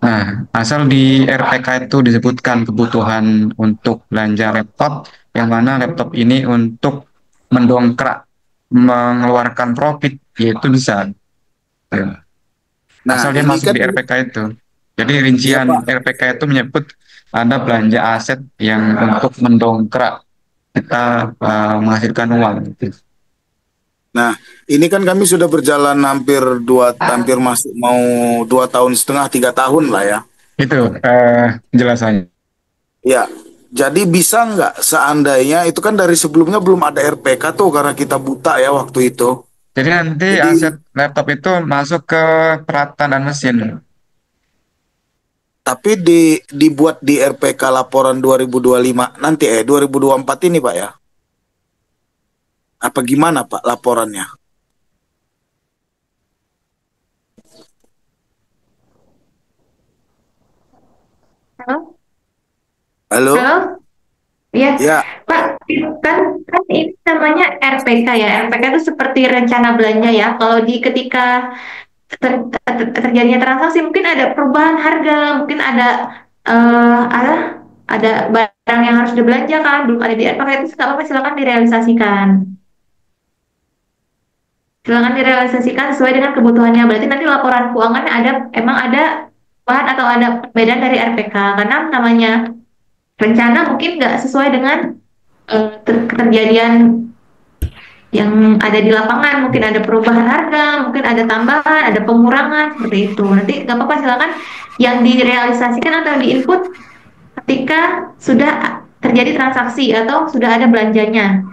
Nah, asal di RPK itu disebutkan kebutuhan untuk belanja laptop, yang mana laptop ini untuk mendongkrak mengeluarkan profit, yaitu bisa. Nah, Asal dia ini masuk kan di RPK itu. Jadi rincian Pak. RPK itu menyebut ada belanja aset yang untuk mendongkrak kita menghasilkan uang. Nah, ini kan kami sudah berjalan hampir masuk mau 2,5 tahun, 3 tahun lah ya. Itu penjelasannya. Ya, jadi bisa nggak seandainya itu kan dari sebelumnya belum ada RPK tuh karena kita buta ya waktu itu. Jadi nanti Jadi aset laptop itu masuk ke peralatan dan mesin. tapi dibuat di RPK laporan 2025 nanti 2024 ini Pak ya. Apa gimana Pak laporannya? Halo? Halo? Halo? Iya, Ya, Pak, kan ini namanya RPK ya. RPK itu seperti rencana belanja ya. Kalau di ketika terjadinya transaksi mungkin ada perubahan harga, mungkin ada barang yang harus dibelanjakan, belum ada di RPK itu nggak apa-apa, silakan direalisasikan. Silakan direalisasikan sesuai dengan kebutuhannya. Berarti nanti laporan keuangan emang ada bahan atau ada perbedaan dari RPK karena namanya rencana mungkin nggak sesuai dengan kejadian yang ada di lapangan, mungkin ada perubahan harga, mungkin ada tambahan, ada pengurangan seperti itu. Nanti nggak apa-apa, silakan yang direalisasikan atau yang diinput ketika sudah terjadi transaksi atau sudah ada belanjanya.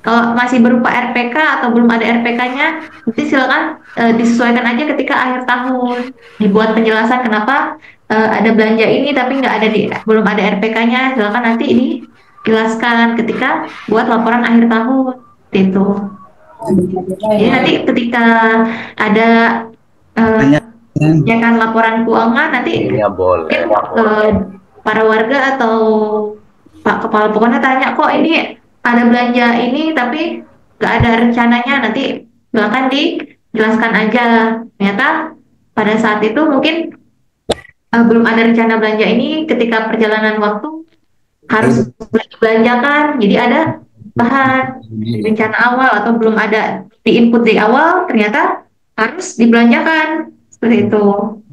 Kalau masih berupa RPK atau belum ada RPK-nya, nanti silakan disesuaikan aja ketika akhir tahun, dibuat penjelasan kenapa ada belanja ini tapi belum ada RPK-nya. Silakan nanti ini jelaskan ketika buat laporan akhir tahun itu. Jadi nanti ketika ada kan laporan keuangan nanti mungkin para warga atau Pak Kepala Pokoknya tanya, kok ini ada belanja ini tapi nggak ada rencananya, nanti silakan dijelaskan aja. Ternyata pada saat itu mungkin belum ada rencana belanja ini, ketika perjalanan waktu harus dibelanjakan, jadi ada bahan rencana awal atau belum ada di input di awal, ternyata harus dibelanjakan seperti itu.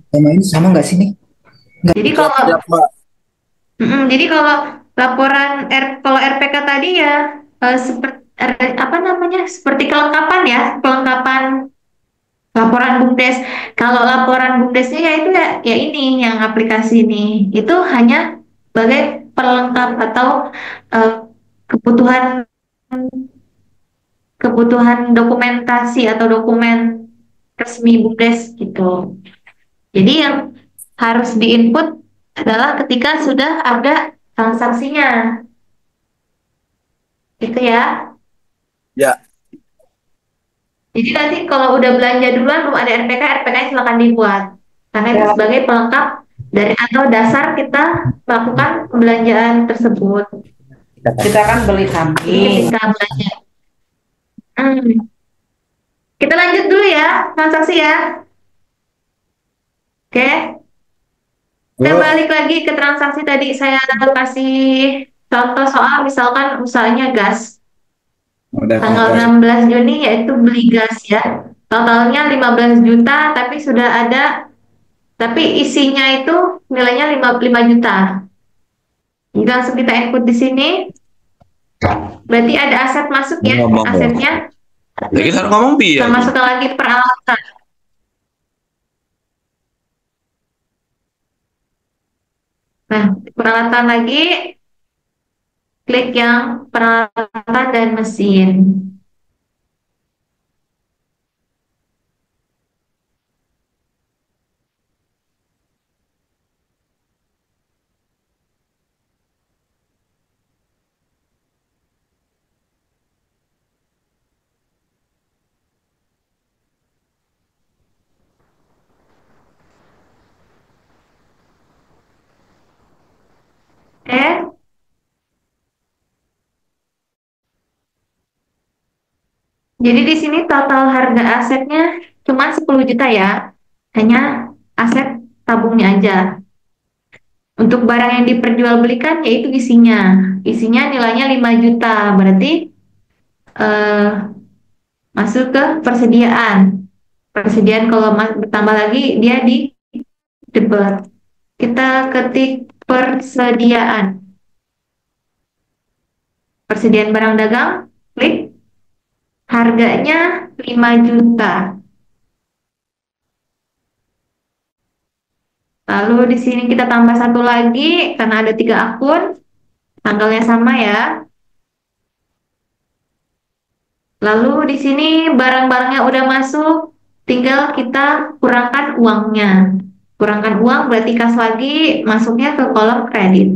Sama ini sama nggak sih nih? Jadi kalau laporan kalau RPK tadi ya seperti seperti kelengkapan laporan BUMDes. Kalau laporan BUMDesnya ya itu ya ini yang aplikasi ini itu hanya sebagai pelengkap atau kebutuhan dokumentasi atau dokumen resmi BUMDes gitu. Jadi yang harus diinput adalah ketika sudah ada transaksinya. Gitu ya. Ya. Jadi nanti kalau udah belanja duluan belum ada RPK, RPK silakan dibuat. Karena itu sebagai pelengkap dari atau dasar kita melakukan pembelanjaan tersebut. Kita kan beli kambing. Ketika belanja. Kita lanjut dulu ya transaksi ya. Oke. Kita balik lagi ke transaksi tadi, saya kasih contoh soal misalkan usahanya gas. Tanggal 16 Juni yaitu beli gas ya. Totalnya 15 juta tapi isinya itu nilainya 55 juta. Jadi langsung kita input di sini. Berarti ada aset masuk ya, asetnya. Ya, kita harus ngomong Kita masukkan lagi peralatan. Nah, peralatan lagi, klik yang peralatan dan mesin. Jadi di sini total harga asetnya cuma 10 juta ya, hanya aset tabungnya aja. Untuk barang yang diperjualbelikan yaitu isinya nilainya 5 juta, berarti masuk ke persediaan. Persediaan kalau bertambah lagi dia di debit. Kita ketik persediaan. Persediaan barang dagang, klik. Harganya 5 juta. Lalu di sini kita tambah satu lagi karena ada 3 akun. Tanggalnya sama ya. Lalu di sini barang-barangnya udah masuk, tinggal kita kurangkan uangnya. Kurangkan uang berarti kas lagi, masuknya ke kolom kredit.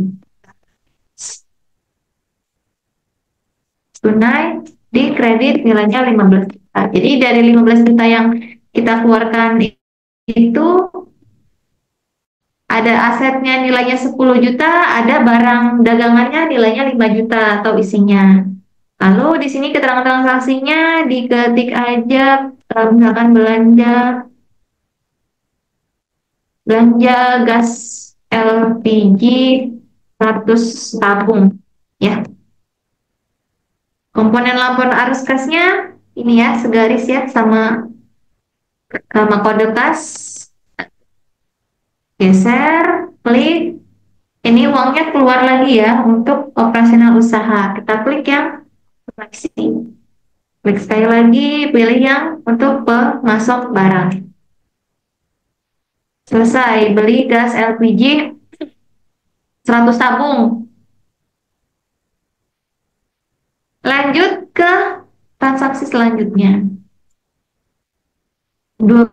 Tunai di kredit nilainya 15 juta. Jadi dari 15 juta yang kita keluarkan itu ada asetnya nilainya 10 juta, ada barang dagangannya nilainya 5 juta atau isinya. Lalu di sini keterangan transaksinya diketik aja, misalkan belanja gas LPG 100 tabung ya. Komponen laporan arus kasnya ini ya, segaris ya sama kode kas. Geser, klik. Ini uangnya keluar lagi ya untuk operasional usaha. Kita klik yang koneksi. Klik sekali lagi, pilih yang untuk pemasok barang. Selesai, beli gas LPG 100 tabung. Lanjut ke transaksi selanjutnya. Bu,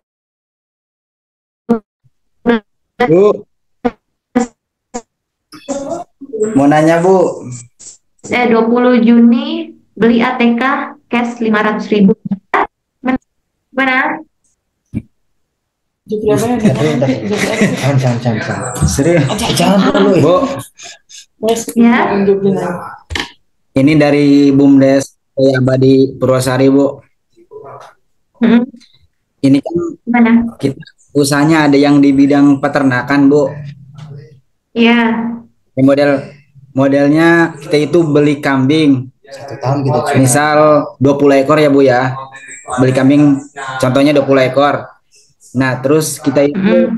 mau nanya Bu. 20 Juni beli ATK cash 500.000. Mana? Jangan. Serius, jangan dulu Bu. Ya. Ini dari BUMDes Abadi Purwosari Bu. Ini kan Mana? kita usahanya ada yang di bidang peternakan Bu. Iya. Modelnya kita itu beli kambing 1 tahun gitu. Misal 20 ekor ya Bu ya. Beli kambing contohnya 20 ekor. Nah, terus kita itu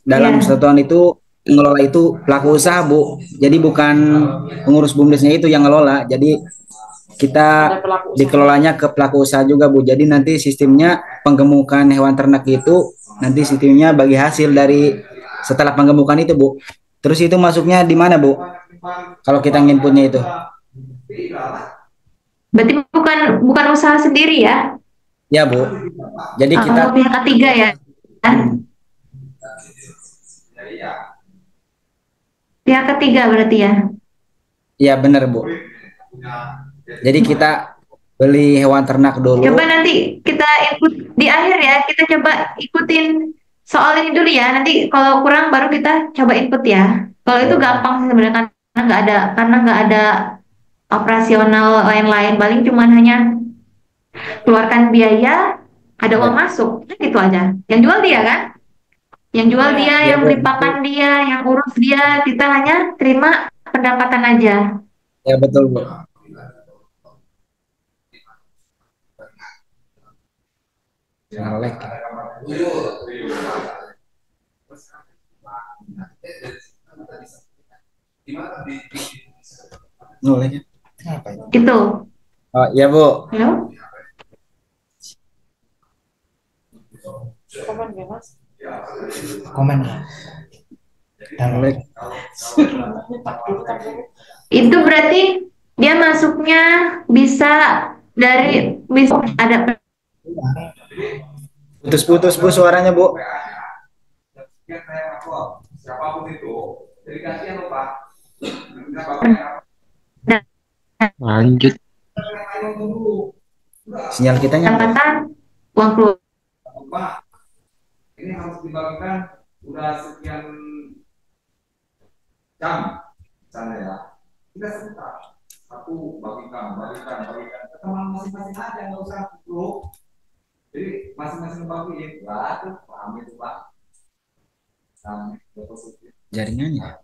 dalam 1 tahun itu ngelola itu pelaku usaha Bu. Jadi bukan pengurus BUMDesnya itu yang ngelola. Jadi kita dikelolanya ke pelaku usaha juga Bu. Jadi nanti sistemnya penggemukan hewan ternak itu nanti sistemnya bagi hasil dari setelah penggemukan itu Bu. Terus itu masuknya di mana Bu? Kalau kita nginputnya itu? Berarti bukan usaha sendiri ya? Ya Bu. Jadi kita pihak ketiga ya? Pihak ketiga berarti ya? Iya benar Bu. Jadi kita beli hewan ternak dulu. Coba nanti kita ikut di akhir ya. Kita coba ikutin soal ini dulu ya. Nanti kalau kurang baru kita coba input ya. Kalau itu gampang sih sebenarnya karena nggak ada operasional lain-lain. Paling cuman hanya keluarkan biaya, ada uang masuk, gitu aja. Yang jual dia kan? Yang jual dia, yang beli pakan dia, yang urus dia. Kita hanya terima pendapatan aja. Ya betul Bu. Ngelek. Nolnya apa ya? Gitu. Oh iya Bu. Halo? Komen. Nolek. Itu berarti dia masuknya bisa ada Putus-putus Bu suaranya Bu. Lanjut. Sinyal kita nyampe. Uang keluar. Ini harus dibagikan udah sekian jam misalnya ya. Kita sebentar satu bagikan ke teman masing-masing aja, nggak usah grup. Jadi masing-masing bagiin lah tuh paham itu Pak. Jaringannya.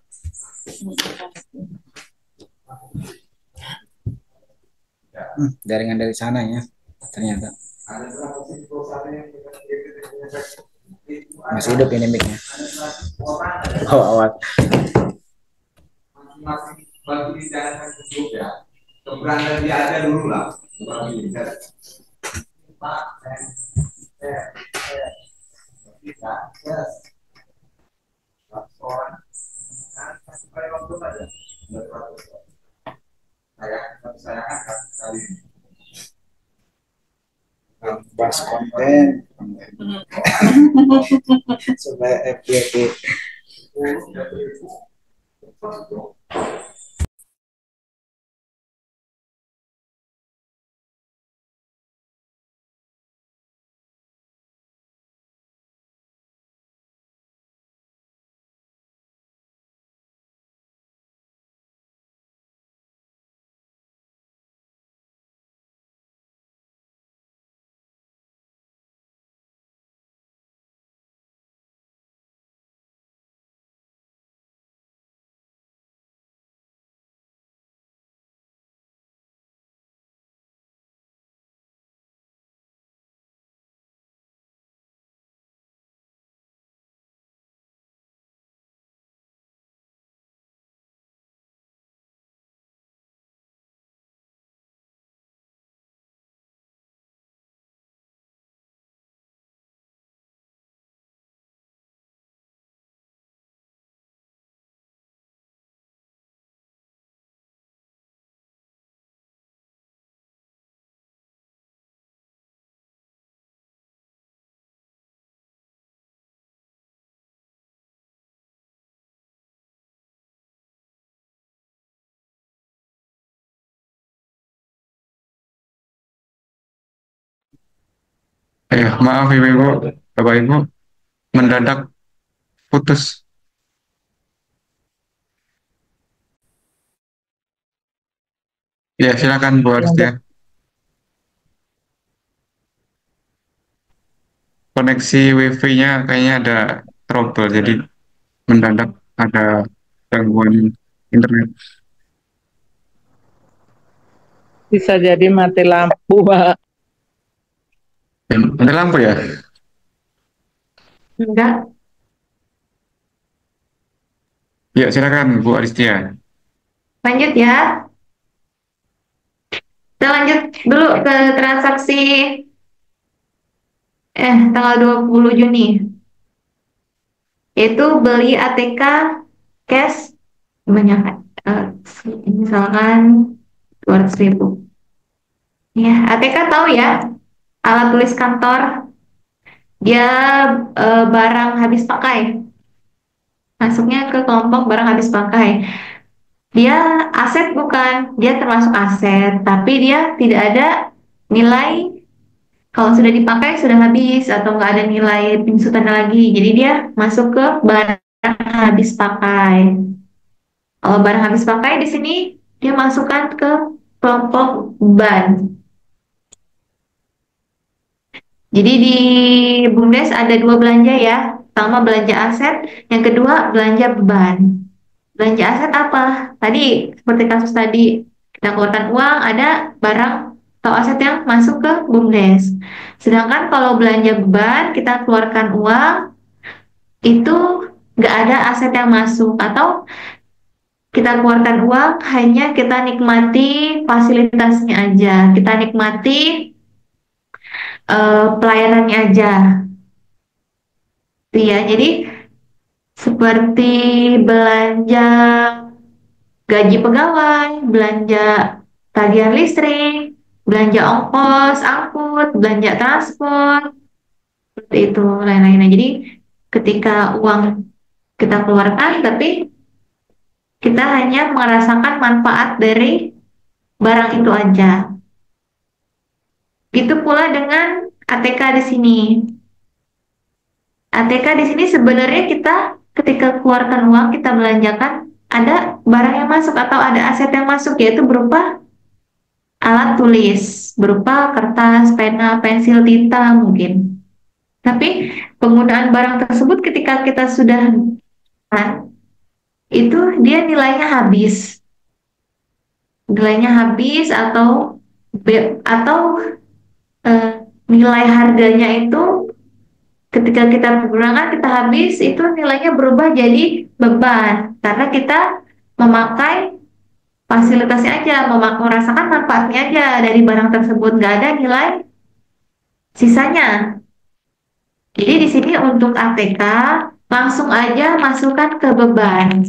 Jaringan dari sana ya ternyata. Ada berapa sih perusahaan yang Masih hidup ini mic-nya. Awal-awal. Masing-masing bagi dijalankan hidup ya. Keberanian dia aja dulu lah. Bahas konten supaya FYP. Maaf Ibu, Bapak Ibu, mendadak putus. Ya, silakan Bu Aristia. Koneksi WiFi-nya kayaknya ada trouble, jadi mendadak ada gangguan internet. Bisa jadi mati lampu, Pak. Mati lampu ya? Enggak. Ya, silakan Bu Aristia. Lanjut ya. Kita lanjut dulu ke transaksi tanggal 20 Juni. Yaitu beli ATK cash banyak, misalkan 200.000. Ya, ATK tahu ya, alat tulis kantor. Dia barang habis pakai. Masuknya ke kelompok barang habis pakai. Dia aset bukan, dia termasuk aset, tapi dia tidak ada nilai. Kalau sudah dipakai sudah habis atau nggak ada nilai pensutannya lagi, jadi dia masuk ke barang habis pakai. Kalau barang habis pakai di sini dia masukkan ke kelompok ban. Jadi di BUMDes ada dua belanja ya. Pertama belanja aset, yang kedua belanja beban. Belanja aset apa? Tadi seperti kasus tadi, kita keluarkan uang, ada barang atau aset yang masuk ke BUMDes. Sedangkan kalau belanja beban, kita keluarkan uang, itu nggak ada aset yang masuk, atau kita keluarkan uang, hanya kita nikmati fasilitasnya aja, kita nikmati pelayanannya aja. Iya, jadi seperti belanja gaji pegawai, belanja tagihan listrik, belanja ongkos, angkut, belanja transport, seperti itu, lain-lainnya. Jadi ketika uang kita keluarkan, tapi kita hanya merasakan manfaat dari barang itu aja. Itu pula dengan ATK di sini. ATK di sini sebenarnya kita ketika keluarkan uang, kita belanjakan, ada barang yang masuk atau ada aset yang masuk, yaitu berupa alat tulis, berupa kertas, pena, pensil, tinta mungkin. Tapi penggunaan barang tersebut ketika kita sudah itu dia nilainya habis. Nilainya habis atau nilai harganya itu ketika kita menggunakan, kita habis, itu nilainya berubah jadi beban karena kita memakai fasilitasnya aja, merasakan manfaatnya aja dari barang tersebut, nggak ada nilai sisanya. Jadi di sini untuk ATK langsung aja masukkan ke beban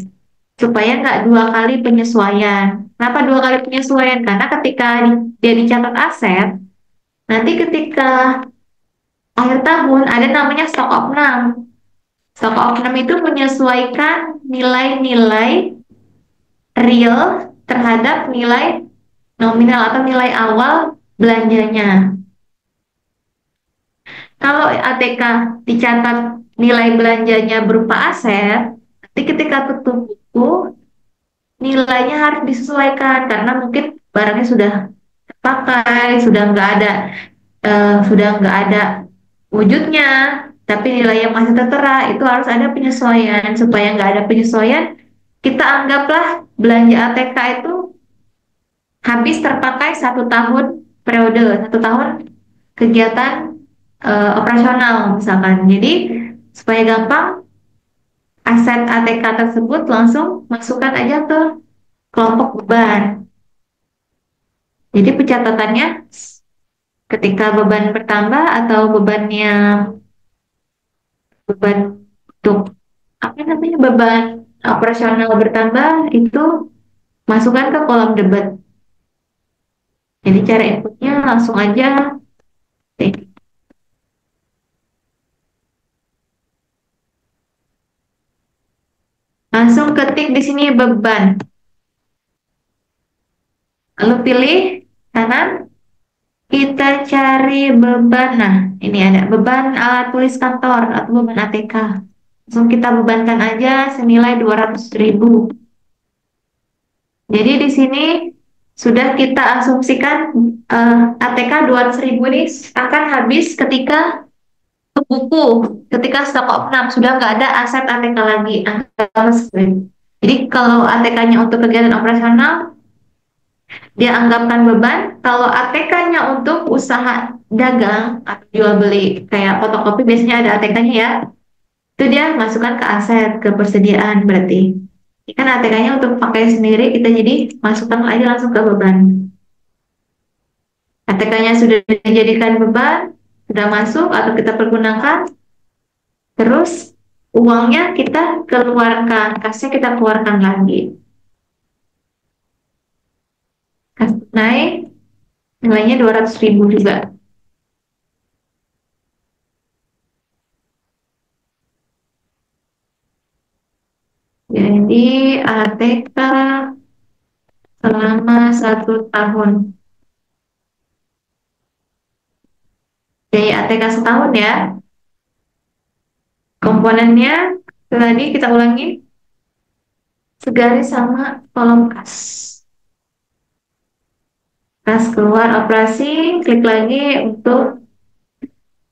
supaya nggak dua kali penyesuaian. Kenapa dua kali penyesuaian? Karena ketika dia dicatat aset, nanti ketika akhir tahun ada namanya stock of name. Stock of name itu menyesuaikan nilai-nilai real terhadap nilai nominal atau nilai awal belanjanya. Kalau ATK dicatat nilai belanjanya berupa aset, nanti ketika tutup buku nilainya harus disesuaikan karena mungkin barangnya sudah terpakai, sudah nggak ada wujudnya, tapi nilai yang masih tertera, itu harus ada penyesuaian. Supaya nggak ada penyesuaian, kita anggaplah belanja ATK itu habis terpakai 1 tahun periode, 1 tahun kegiatan operasional misalkan. Jadi supaya gampang, aset ATK tersebut langsung masukkan aja ke kelompok beban. Jadi pencatatannya ketika beban bertambah atau beban untuk beban operasional bertambah, itu masukkan ke kolom debit. Jadi cara inputnya langsung aja langsung ketik di sini beban, lalu pilih kanan, kita cari beban. Nah, ini ada beban alat tulis kantor atau beban ATK. Langsung kita bebankan aja senilai 200.000. Jadi di sini sudah kita asumsikan ATK 200.000 ini akan habis ketika buku, ketika stock of name sudah nggak ada aset ATK lagi. Jadi kalau ATK-nya untuk kegiatan operasional dia anggapkan beban. Kalau ATK-nya untuk usaha dagang atau jual beli kayak fotokopi biasanya ada ATK-nya ya, itu dia masukkan ke aset, ke persediaan. Berarti kan ATK-nya untuk pakai sendiri, kita jadi masukkan aja langsung ke beban. ATK-nya sudah dijadikan beban, sudah masuk atau kita pergunakan, terus uangnya kita keluarkan, kasnya kita keluarkan lagi. Kas tunai nilainya 200.000 juga. Jadi ATK selama 1 tahun. Jadi ATK setahun ya. Komponennya tadi kita ulangi, segaris sama kolom kas. Kas keluar operasi, klik lagi untuk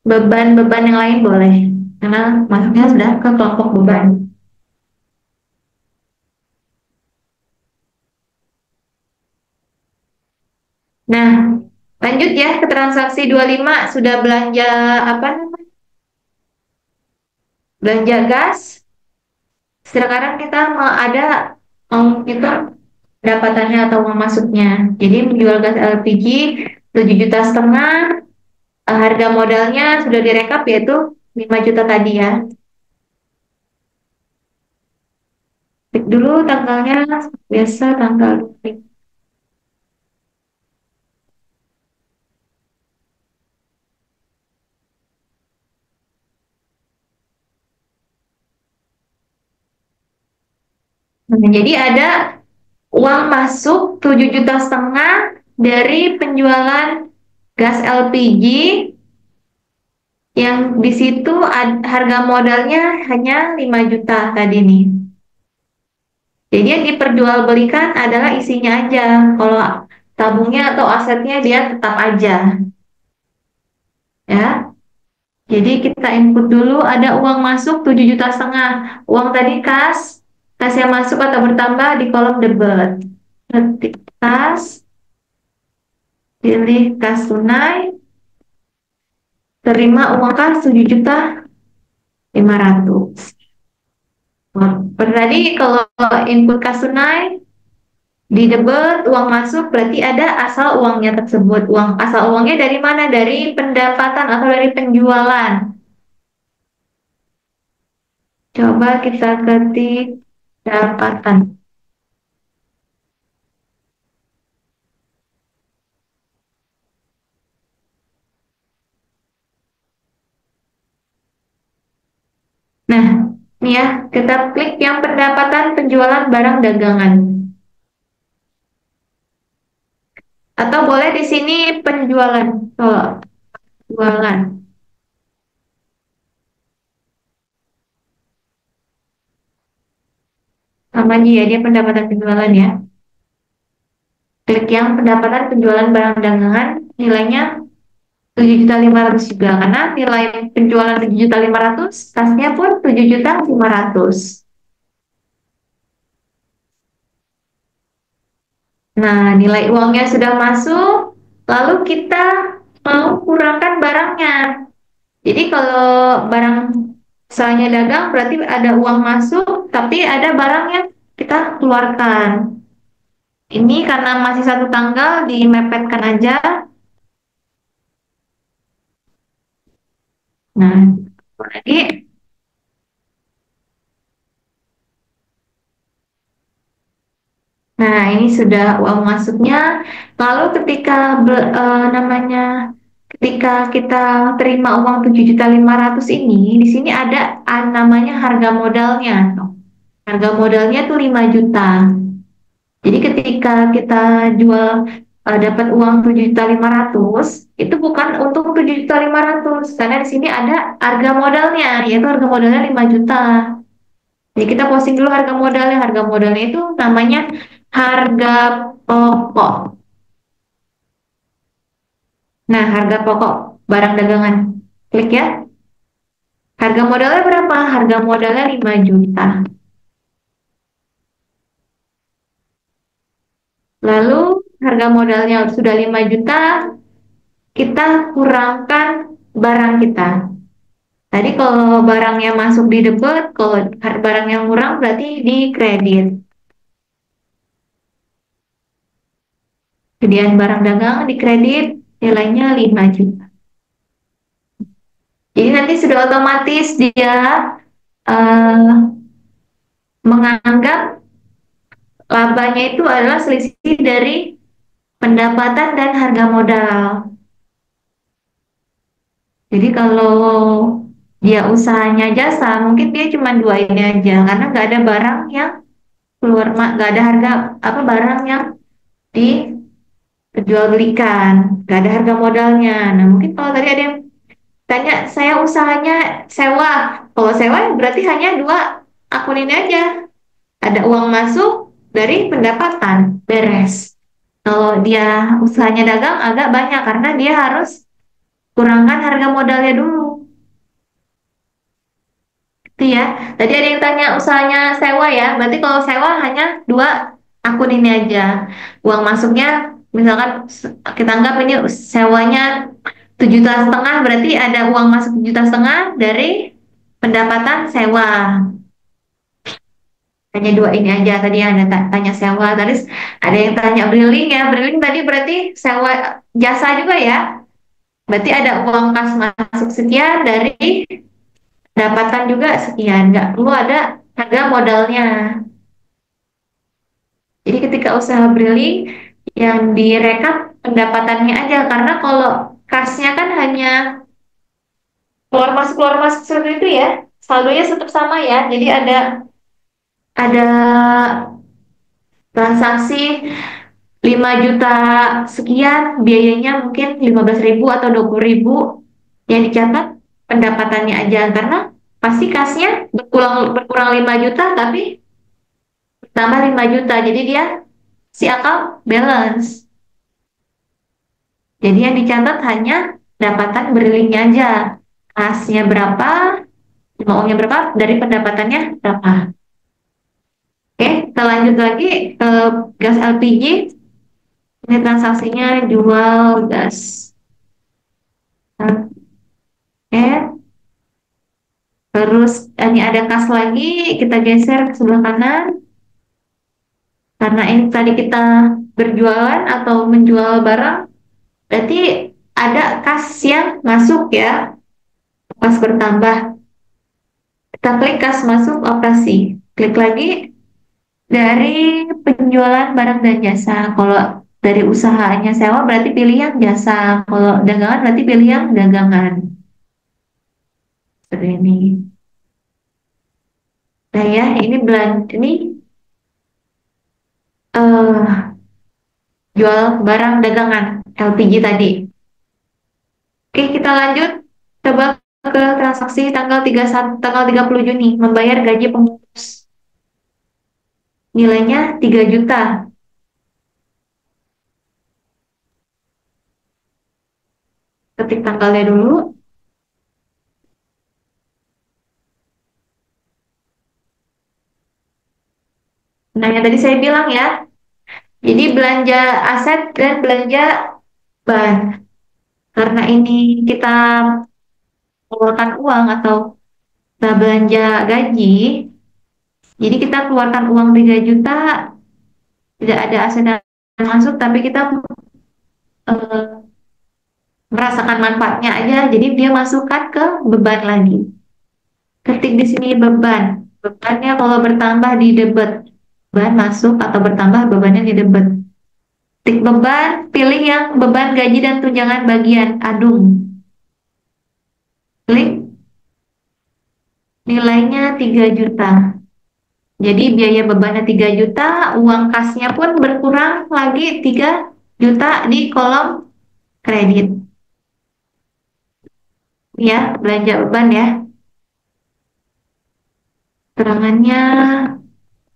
beban-beban yang lain boleh, karena masuknya sudah ke kelompok beban. Nah, lanjut ya ke transaksi 25, sudah belanja apa namanya? Belanja gas. Sekarang kita ada kita pendapatannya atau uang masuknya. Jadi menjual gas LPG 7,5 juta, harga modalnya sudah direkap yaitu 5 juta tadi ya. Klik dulu tanggalnya, biasa tanggal 25. Nah, jadi ada uang masuk 7,5 juta dari penjualan gas LPG yang di situ harga modalnya hanya 5 juta tadi nih. Jadi yang diperjualbelikan adalah isinya aja. Kalau tabungnya atau asetnya dia tetap aja. Ya. Jadi kita input dulu, ada uang masuk 7,5 juta. Uang tadi kas yang masuk atau bertambah di kolom debit. Ketik kas, pilih kas tunai, terima uang kas 7 juta 500. Berarti kalau input kas tunai di debit uang masuk berarti ada asal uangnya tersebut. Asal uangnya dari mana? Dari pendapatan atau dari penjualan. Coba kita ketik pendapatan. Nah, ini ya, kita klik yang pendapatan penjualan barang dagangan. Atau boleh di sini penjualan. Oh, penjualan. Namanya ya, dia pendapatan penjualan ya. Klik yang pendapatan penjualan barang dagangan, nilainya 7.500.000 juga. Karena nilai penjualan 7.500.000, kasnya pun 7.500.000. Nah, nilai uangnya sudah masuk, lalu kita mau kurangkan barangnya. Jadi kalau barang misalnya dagang berarti ada uang masuk, tapi ada barang yang kita keluarkan. Ini karena masih satu tanggal, dimepetkan aja. Nah, lagi. Nah, ini sudah uang masuknya. Lalu ketika kita terima uang 7.500.000 ini, di sini ada namanya harga modalnya. Harga modalnya tuh 5 juta. Jadi ketika kita jual dapat uang 7.500.000, itu bukan untuk 7.500.000 karena di sini ada harga modalnya, yaitu harga modalnya 5 juta. Jadi kita posting dulu harga modalnya. Harga modalnya itu namanya harga pokok. Nah, harga pokok barang dagangan. Klik ya. Harga modalnya berapa? Harga modalnya 5 juta. Lalu harga modalnya sudah 5 juta, kita kurangkan barang kita. Tadi kalau barangnya masuk di debit, kalau barang yang kurang berarti di kredit. Sediaan barang dagang di kredit nilainya 5 juta. Jadi nanti sudah otomatis dia menganggap labanya itu adalah selisih dari pendapatan dan harga modal. Jadi kalau dia usahanya jasa, mungkin dia cuma 2 ini aja, karena nggak ada barang yang keluar, nggak ada harga barang yang diperjualbelikan, nggak ada harga modalnya. Nah, mungkin kalau tadi ada yang tanya, saya usahanya sewa. Kalau sewa berarti hanya 2 akun ini aja. Ada uang masuk dari pendapatan, beres. Kalau dia usahanya dagang agak banyak karena dia harus kurangkan harga modalnya dulu. Itu ya. Tadi ada yang tanya usahanya sewa ya. Berarti kalau sewa hanya 2 akun ini aja. Uang masuknya misalkan kita anggap ini sewanya 7,5 juta, berarti ada uang masuk 7,5 juta dari pendapatan sewa. Hanya 2 ini aja. Tadi ada tanya sewa, terus ada yang tanya briling ya. Briling tadi berarti sewa jasa juga ya. Berarti ada uang kas masuk sekian, dari pendapatan juga sekian. Nggak perlu ada harga modalnya. Jadi ketika usaha briling yang direkap pendapatannya aja, karena kalau kasnya kan hanya keluar masuk seperti itu ya, saldonya tetap sama ya. Jadi ada transaksi 5 juta sekian, biayanya mungkin 15.000 atau 20.000, yang dicatat pendapatannya aja, karena pasti kasnya berkurang 5 juta tapi tambah 5 juta, jadi dia si akal balance. Jadi yang dicatat hanya pendapatan berilingnya aja, kasnya berapa, uangnya berapa, dari pendapatannya berapa. Oke, kita lanjut lagi ke gas LPG. Ini transaksinya jual gas. Oke. Terus ini ada kas lagi, kita geser ke sebelah kanan. Karena ini tadi kita berjualan atau menjual barang, berarti ada kas yang masuk ya, kas bertambah. Kita klik kas masuk operasi. Klik lagi dari penjualan barang dan jasa. Kalau dari usahanya sewa berarti pilih yang jasa. Kalau dagangan berarti pilih yang dagangan. Seperti ini. Nah ya, ini jual barang dagangan LPG tadi. Oke, kita lanjut. Coba ke transaksi tanggal 30 Juni, membayar gaji pengurus. Nilainya 3 juta. Ketik tanggalnya dulu. Nah, yang tadi saya bilang ya, jadi belanja aset dan belanja bahan. Karena ini kita mengeluarkan uang atau kita belanja gaji, jadi kita keluarkan uang 3 juta, tidak ada aset yang masuk, tapi kita merasakan manfaatnya aja, jadi dia masukkan ke beban lagi. Ketik di sini beban. Bebannya kalau bertambah di debit, beban masuk atau bertambah bebannya di debit. Tik beban, pilih yang beban gaji dan tunjangan bagian adung. Klik. Nilainya 3 juta. Jadi biaya bebannya 3 juta, uang kasnya pun berkurang lagi 3 juta di kolom kredit. Ya, belanja beban ya. Terangannya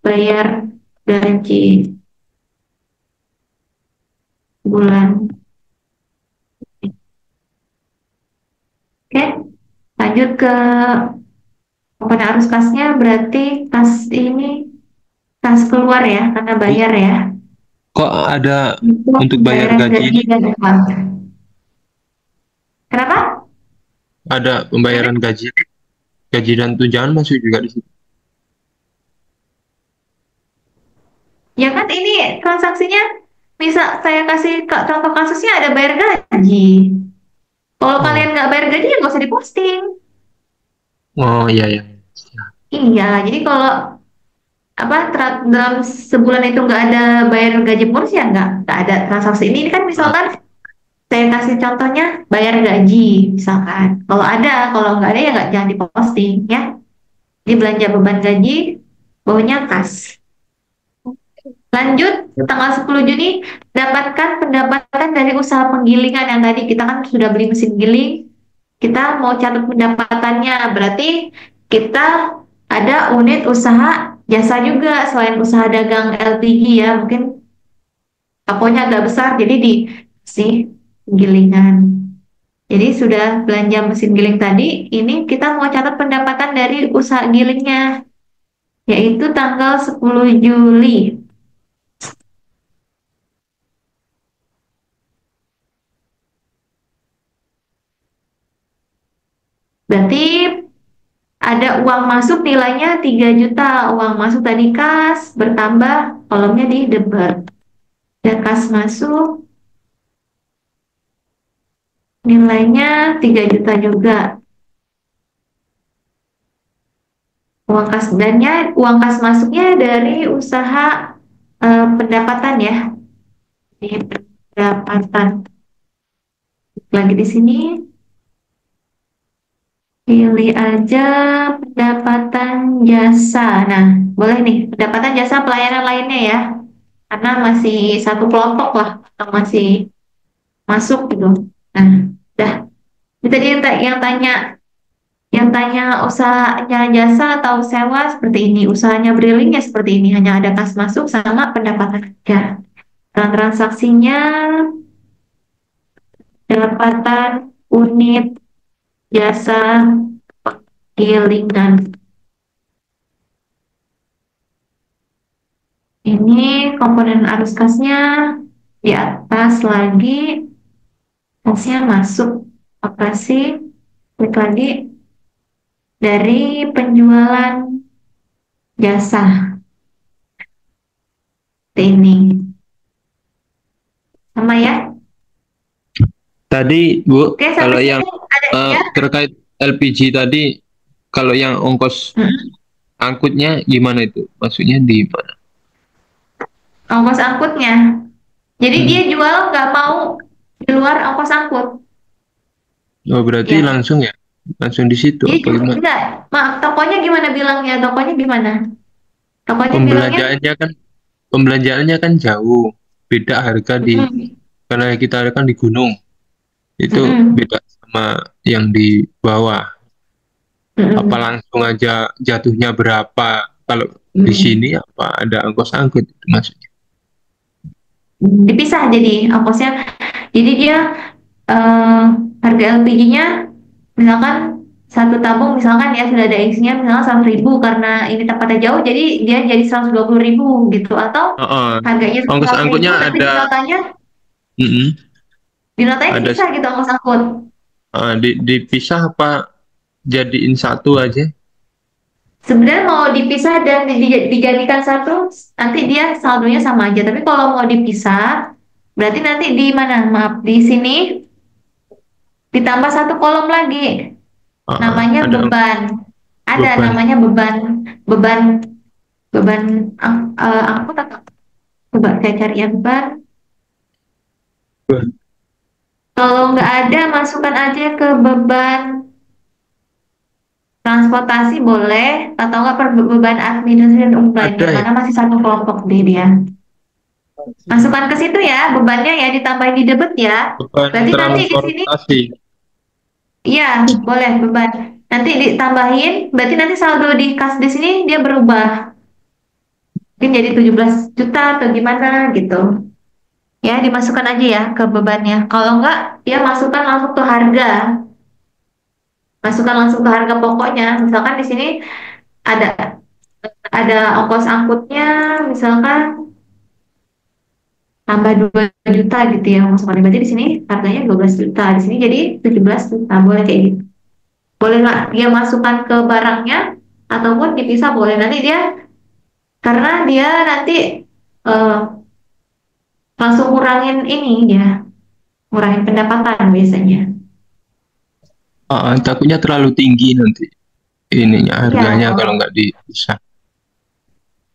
bayar gaji bulan. Oke, lanjut ke komponen arus kasnya, berarti kas ini kas keluar ya, karena bayar ya. Kok ada untuk bayar gaji? Kenapa? Ada pembayaran gaji dan tunjangan masuk juga di situ. Ya kan ini transaksinya, misal saya kasih contoh kasusnya ada bayar gaji. Kalau kalian nggak bayar gaji ya nggak usah diposting. Oh iya ya. Iya, jadi kalau dalam sebulan itu nggak ada bayar gaji pun ya nggak ada transaksi ini kan misalkan saya kasih contohnya bayar gaji misalkan. Kalau ada, kalau nggak ada ya nggak, jangan diposting ya. Jadi belanja beban gaji, bawahnya kas. Lanjut, tanggal 10 Juni, dapatkan pendapatan dari usaha penggilingan yang tadi kita kan sudah beli mesin giling. Kita mau catat pendapatannya, berarti kita ada unit usaha jasa juga selain usaha dagang LPG ya. Mungkin tokonya agak besar, jadi dikasih penggilingan. Jadi sudah belanja mesin giling tadi, ini kita mau catat pendapatan dari usaha gilingnya, yaitu tanggal 10 Juli. Berarti ada uang masuk nilainya 3 juta. Uang masuk tadi kas, bertambah kolomnya di debit. Dan kas masuk nilainya 3 juta juga. Uang kas masuknya dari usaha pendapatan ya. Ini pendapatan. Lagi di sini. Pilih aja pendapatan jasa. Nah, boleh nih, pendapatan jasa pelayanan lainnya ya. Karena masih satu kelompok lah, atau masih masuk gitu. Nah, udah. Itu tadi yang tanya usahanya jasa atau sewa seperti ini. Usahanya briling ya seperti ini. Hanya ada kas masuk sama pendapatan kerja. Transaksinya pendapatan unit jasa penggilingan. Ini komponen arus kasnya di atas lagi, kasnya masuk operasi, klik lagi. dari penjualan jasa. Ini sama ya. Tadi Bu, Oke, kalau sampai yang sini ada ya. terkait LPG tadi, kalau yang ongkos angkutnya gimana itu? Maksudnya di mana? Ongkos angkutnya. Jadi dia jual nggak mau di luar ongkos angkut. Oh, berarti Ya. langsung ya? Langsung di situ Dia apa juga gimana? enggak. Maaf, tokonya gimana bilangnya? Tokonya gimana? Tokonya bilangnya Pembelanjaannya kan jauh. Beda harga karena kita kan di gunung. Itu beda sama yang di bawah. Apa langsung aja jatuhnya berapa? Kalau di sini apa ada ongkos angkut itu maksudnya? dipisah jadi ongkosnya. Jadi dia harga LPG-nya misalkan satu tabung misalkan ya sudah ada isinya misalkan 100.000 karena ini tempatnya jauh jadi dia jadi 120.000 gitu atau harganya Ongkos 100.000 angkutnya tapi ada. di notanya Ada bisa gitu ongkos angkut. dipisah apa jadiin satu aja? Sebenarnya mau dipisah dan dijadikan satu, nanti dia saldonya sama aja. Tapi kalau mau dipisah, berarti nanti di mana? Maaf, di sini ditambah satu kolom lagi. Namanya beban. Ada beban. namanya beban, beban, beban angkut atau coba saya cari ya beban. Kalau nggak ada, masukkan aja ke beban transportasi boleh atau nggak per beban administrasi dan umum lainnya karena masih satu kelompok deh dia. Masukkan ke situ ya bebannya ya ditambahin di debit ya. Beban Berarti nanti di sini transportasi. iya boleh beban. Nanti ditambahin berarti nanti saldo di kas di sini dia berubah. Mungkin jadi 17 juta atau gimana gitu. Ya dimasukkan aja ya ke bebannya. Kalau enggak dia masukkan langsung ke harga. Masukkan langsung ke harga pokoknya. Misalkan di sini ada ongkos angkutnya misalkan tambah 2 juta gitu ya masukkan berarti di sini harganya 12 juta di sini jadi 17 juta boleh kayak gitu boleh nggak dia masukkan ke barangnya ataupun dipisah boleh nanti dia karena dia nanti eh, langsung ngurangin ini dia ngurangin pendapatan biasanya. Takutnya terlalu tinggi nanti ininya harganya Ya, kalau nggak dipisah.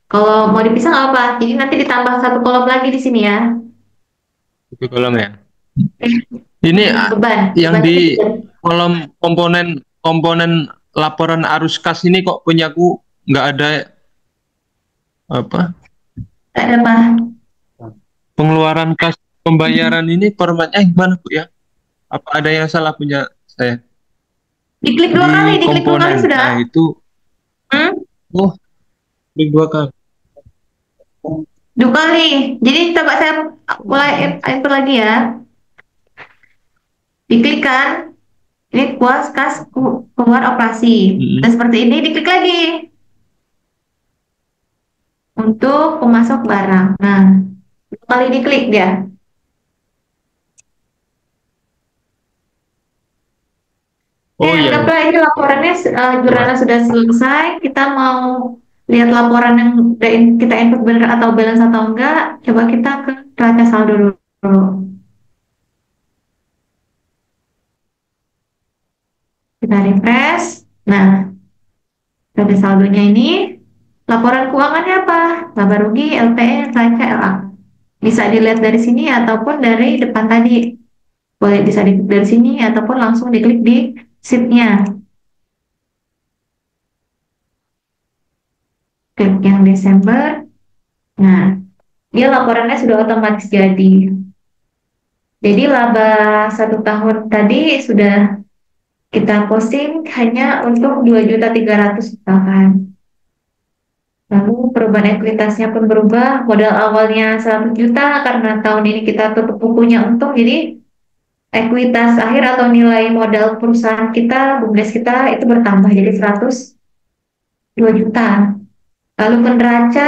kalau mau dipisah nggak apa jadi nanti ditambah satu kolom lagi di sini ya. Itu kolom ya. Ini beban yang beban di kolom komponen laporan arus kas ini kok punyaku nggak ada apa? ada apa? Pengeluaran kas pembayaran ini formatnya gimana Bu ya? Apa ada yang salah punya saya? Diklik dua kali, diklik dua kali sudah. Nah itu, klik 2 kali. 2 kali. Jadi coba saya mulai input lagi ya. Diklik kan, ini kuas kas keluar operasi. Dan seperti ini diklik lagi untuk pemasok barang. Nah, 2 kali diklik dia. Anggaplah ini laporannya jurnalnya sudah selesai. Kita mau lihat laporan yang udah kita input benar atau balance atau enggak. Coba kita ke neraca saldo dulu. Kita refresh. Nah, neraca saldonya ini laporan keuangannya apa? Laba rugi, LPE, neraca, LA. Bisa dilihat dari sini ataupun dari depan tadi. Boleh bisa diklik dari sini ataupun langsung diklik di sheet-nya. Klik yang Desember. Nah, dia laporannya sudah otomatis jadi. Jadi laba 1 tahun tadi sudah kita posting hanya untuk 2.300.000 misalkan. Lalu perubahan ekuitasnya pun berubah, modal awalnya 100 juta karena tahun ini kita tutup bukunya untung, jadi ekuitas akhir atau nilai modal perusahaan kita, BUMDes kita itu bertambah jadi 102 juta. Lalu ke neraca,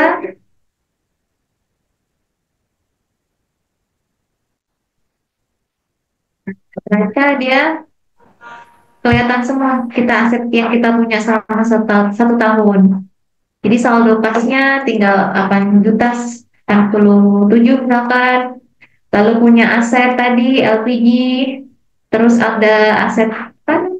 dia kelihatan semua kita aset yang kita punya selama satu tahun. Jadi saldo kasnya tinggal 8 juta 67 misalkan. Lalu punya aset tadi LPG, terus ada aset kan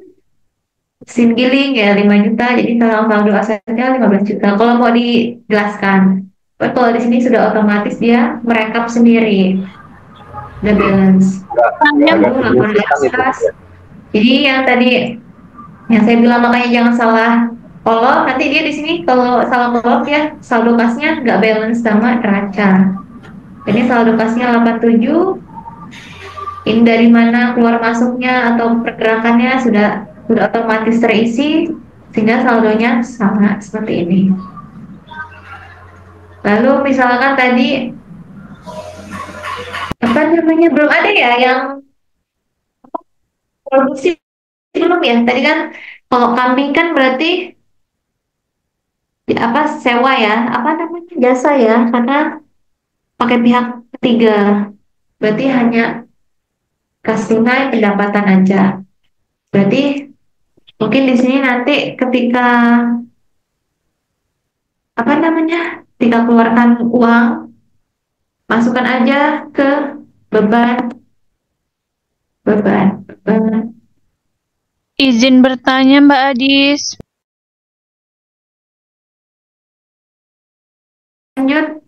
SIM giling ya 5 juta, jadi total saldo asetnya 15 juta. Kalau mau dijelaskan, kalau di sini sudah otomatis dia merekap sendiri the balance. Laporan di atas. Jadi yang tadi yang saya bilang makanya jangan salah kolom, nanti dia di sini kalau salah kolom ya saldo kasnya nggak balance sama neraca. Ini saldo kasnya 87. Ini dari mana keluar masuknya atau pergerakannya sudah otomatis terisi sehingga saldonya sama seperti ini. Lalu misalkan tadi apa namanya belum ada ya yang produksi belum ya. Tadi kan kalau kambing kan berarti apa sewa ya, apa namanya jasa ya, karena pakai pihak ketiga. Berarti hanya kas tunai pendapatan aja. Berarti mungkin di sini nanti ketika apa namanya, ketika keluarkan uang, masukkan aja ke beban. Izin bertanya Mbak Adis. Lanjut.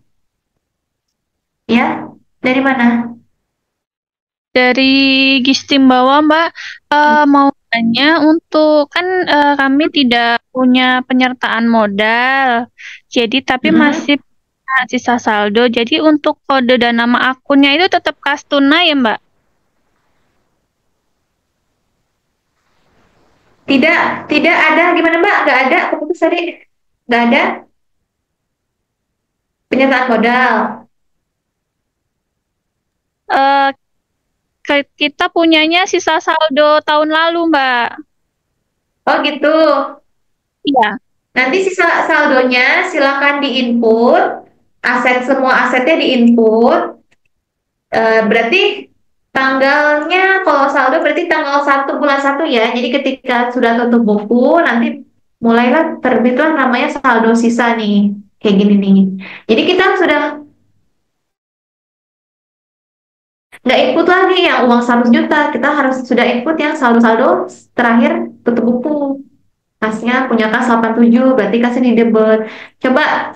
Ya, dari mana? Dari Gistim bawah Mbak, mau tanya untuk kan kami tidak punya penyertaan modal, jadi tapi masih punya sisa saldo. Jadi untuk kode dan nama akunnya itu tetap kas tunai ya Mbak? Tidak ada. Gimana Mbak? Nggak ada, keputus tadi. Nggak ada penyertaan modal. Kita punyanya sisa saldo tahun lalu Mbak. Oh gitu. Iya. Nanti sisa saldonya silakan diinput, semua asetnya diinput. Berarti tanggalnya kalau saldo berarti tanggal 1 bulan 1 ya. Jadi ketika sudah tutup buku nanti mulailah terbitlah namanya saldo sisa nih. Kayak gini nih. Jadi kita sudah nggak input lagi yang uang 100 juta. Kita harus sudah input yang saldo-saldo terakhir tutup buku. Kasnya punya kas 87, berarti kasnya di debit. Coba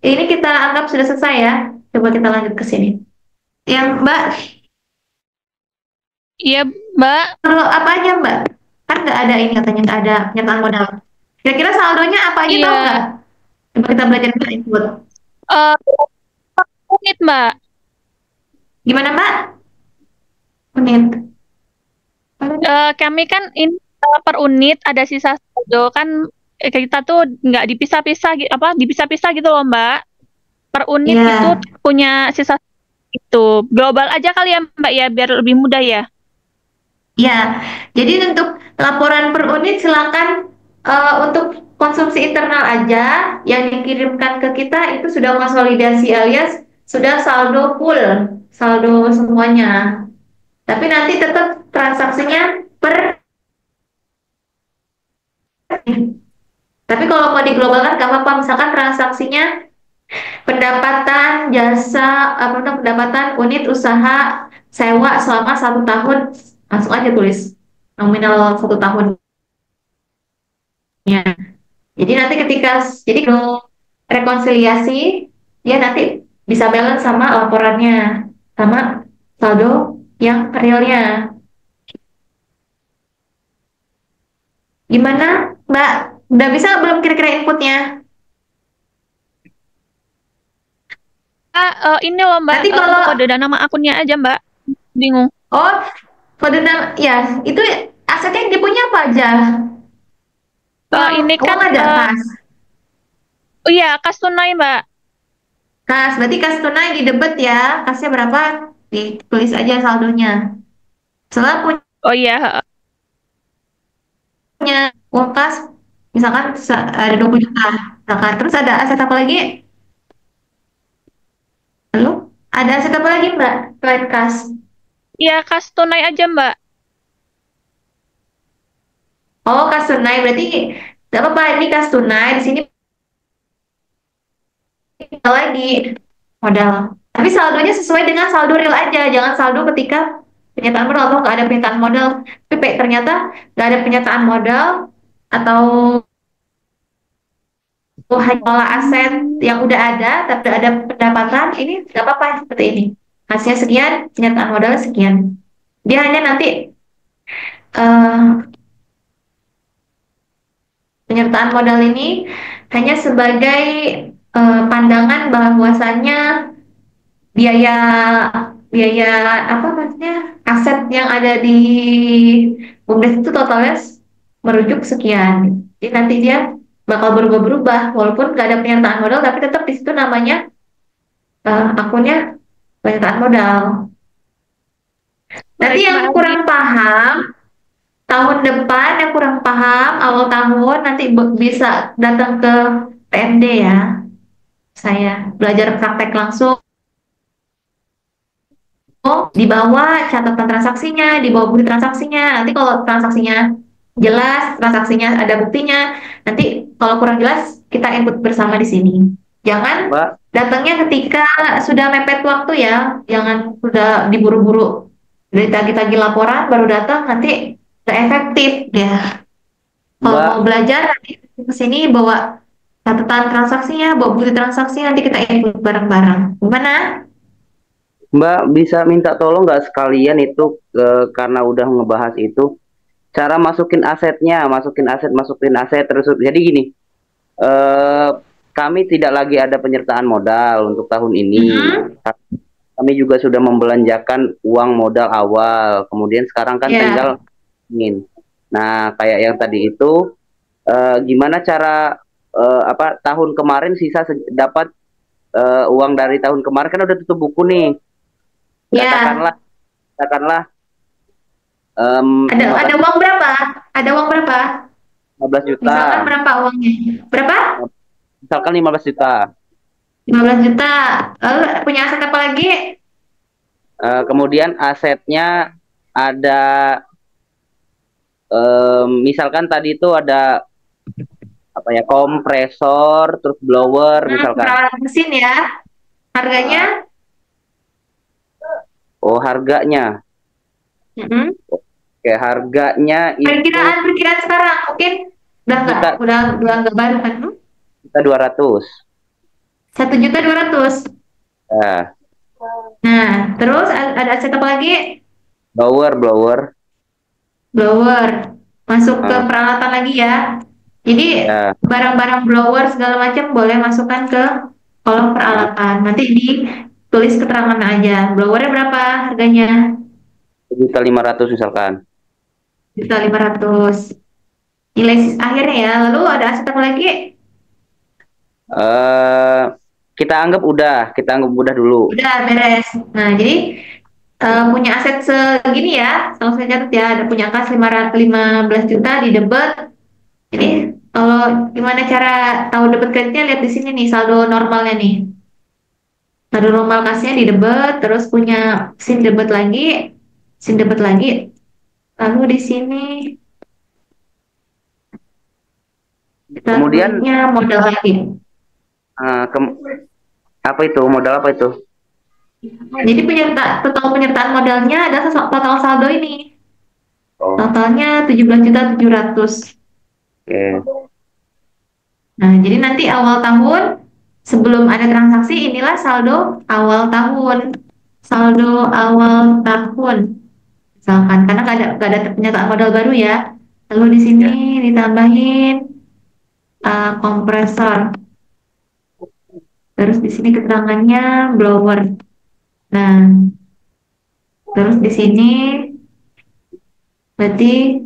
ini kita anggap sudah selesai ya. Coba kita lanjut ke sini. Yang Mbak. Iya Mbak. Kalau apa aja Mbak? Kan nggak ada ini katanya, nggak ada penyertaan modal. Kira-kira saldonya apa aja tahu nggak? Coba kita belajar ke input. Unit Mbak. Gimana Mbak? Unit. Kami kan ini per unit ada sisa saldo kan kita tuh nggak dipisah-pisah gitu loh Mbak. Per unit itu punya sisa itu global aja kali ya Mbak ya biar lebih mudah ya. Ya, jadi untuk laporan per unit silakan untuk konsumsi internal aja yang dikirimkan ke kita itu sudah konsolidasi alias sudah saldo full, saldo semuanya. Tapi nanti tetap transaksinya per. Tapi kalau mau diglobalkan gak apa-apa, misalkan transaksinya pendapatan jasa, pendapatan unit usaha sewa selama 1 tahun, langsung aja tulis nominal 1 tahun. Ya. Jadi nanti ketika rekonsiliasi, dia nanti bisa balance sama laporannya, sama saldo yang realnya. Gimana Mbak? Udah bisa belum kira-kira inputnya? Ini loh Mbak, kalau kode dan nama akunnya aja Mbak. Bingung. Oh, kode nama, ya itu asetnya yang dipunya apa aja? Ini kan ada kas. Oh iya, kas tunai Mbak. Kas, berarti kas tunai di debit ya. Kasnya berapa? Ditulis aja saldonya. Setelah punya uang kas, misalkan ada 20 juta. Misalkan. Terus ada aset apa lagi? Halo? Ada aset apa lagi Mbak? Selain kas? Iya, kas tunai aja Mbak. Oh, kas tunai berarti nggak apa-apa, ini kas tunai di sini lagi modal. Tapi saldonya sesuai dengan saldo real aja, jangan saldo ketika pernyataan modal atau nggak ada pernyataan modal. Tapi ternyata nggak ada pernyataan modal atau hanya olah aset yang udah ada tapi ada pendapatan, ini nggak apa-apa seperti ini. Hasilnya sekian, pernyataan modal sekian. Dia hanya nanti penyertaan modal ini hanya sebagai pandangan bahwasanya biaya biaya apa maksudnya aset yang ada di BUMDes itu totalnya merujuk sekian. Jadi nanti dia bakal berubah-berubah walaupun nggak ada penyertaan modal tapi tetap di situ namanya akunnya penyertaan modal. Nanti yang kurang paham tahun depan, yang kurang paham awal tahun nanti bisa datang ke PMD ya. Saya belajar praktek langsung. Di bawah catatan transaksinya, di bawah bukti transaksinya. Nanti kalau transaksinya jelas, transaksinya ada buktinya. Nanti kalau kurang jelas kita input bersama di sini. Jangan datangnya ketika sudah mepet waktu ya. Jangan sudah diburu-buru dari tagi-tagi laporan baru datang, nanti tidak efektif ya. Kalau mau belajar nanti ke sini bawa catatan transaksinya, bawa bukti transaksi, nanti kita input bareng-bareng. Gimana? Mbak bisa minta tolong nggak sekalian itu karena udah ngebahas itu cara masukin asetnya, masukin aset terus. Jadi gini, kami tidak lagi ada penyertaan modal untuk tahun ini. Kami juga sudah membelanjakan uang modal awal, kemudian sekarang kan tinggal ingin. Nah, kayak yang tadi itu, gimana cara apa tahun kemarin sisa dapat uang dari tahun kemarin kan udah tutup buku nih. Katakanlah ada uang berapa? Ada uang berapa? 15 juta. Misalkan berapa uangnya? Berapa? Misalkan 15 juta. 15 juta. Lalu punya aset apa lagi? Kemudian asetnya ada misalkan tadi itu ada apa ya, kompresor, terus blower misalkan. Peralatan mesin ya. Harganya? Oh, harganya. Oke, harganya itu perkiraan sekarang mungkin udah nggak baru kan? Kita 200. 1.200.000. Nah, terus ada aset apa lagi? Blower. Masuk ke peralatan lagi ya. Jadi barang-barang blower segala macam boleh masukkan ke kolom peralatan. Nanti ditulis keterangan aja. Blowernya berapa harganya? 1.500.000 misalkan. 1.500.000. Nilai akhirnya ya. Lalu ada aset apa lagi? Kita anggap udah dulu. Udah beres. Nah, jadi punya aset segini ya, kalau saya catat ya, ada punya kas 15 juta di debit. Jadi kalau gimana cara tahu debit kreditnya, lihat di sini nih saldo normalnya nih. Saldo normal kasnya di debit, terus punya SIM debit lagi. Lalu di sini kemudian modal lagi. Modal apa itu? Jadi total penyertaan modalnya ada total saldo ini. Totalnya 17.700.000. Nah, jadi nanti awal tahun sebelum ada transaksi inilah saldo awal tahun. Misalkan karena nggak ada penyertaan modal baru ya. Lalu di sini ditambahin kompresor. Terus di sini keterangannya blower. Nah, terus di sini berarti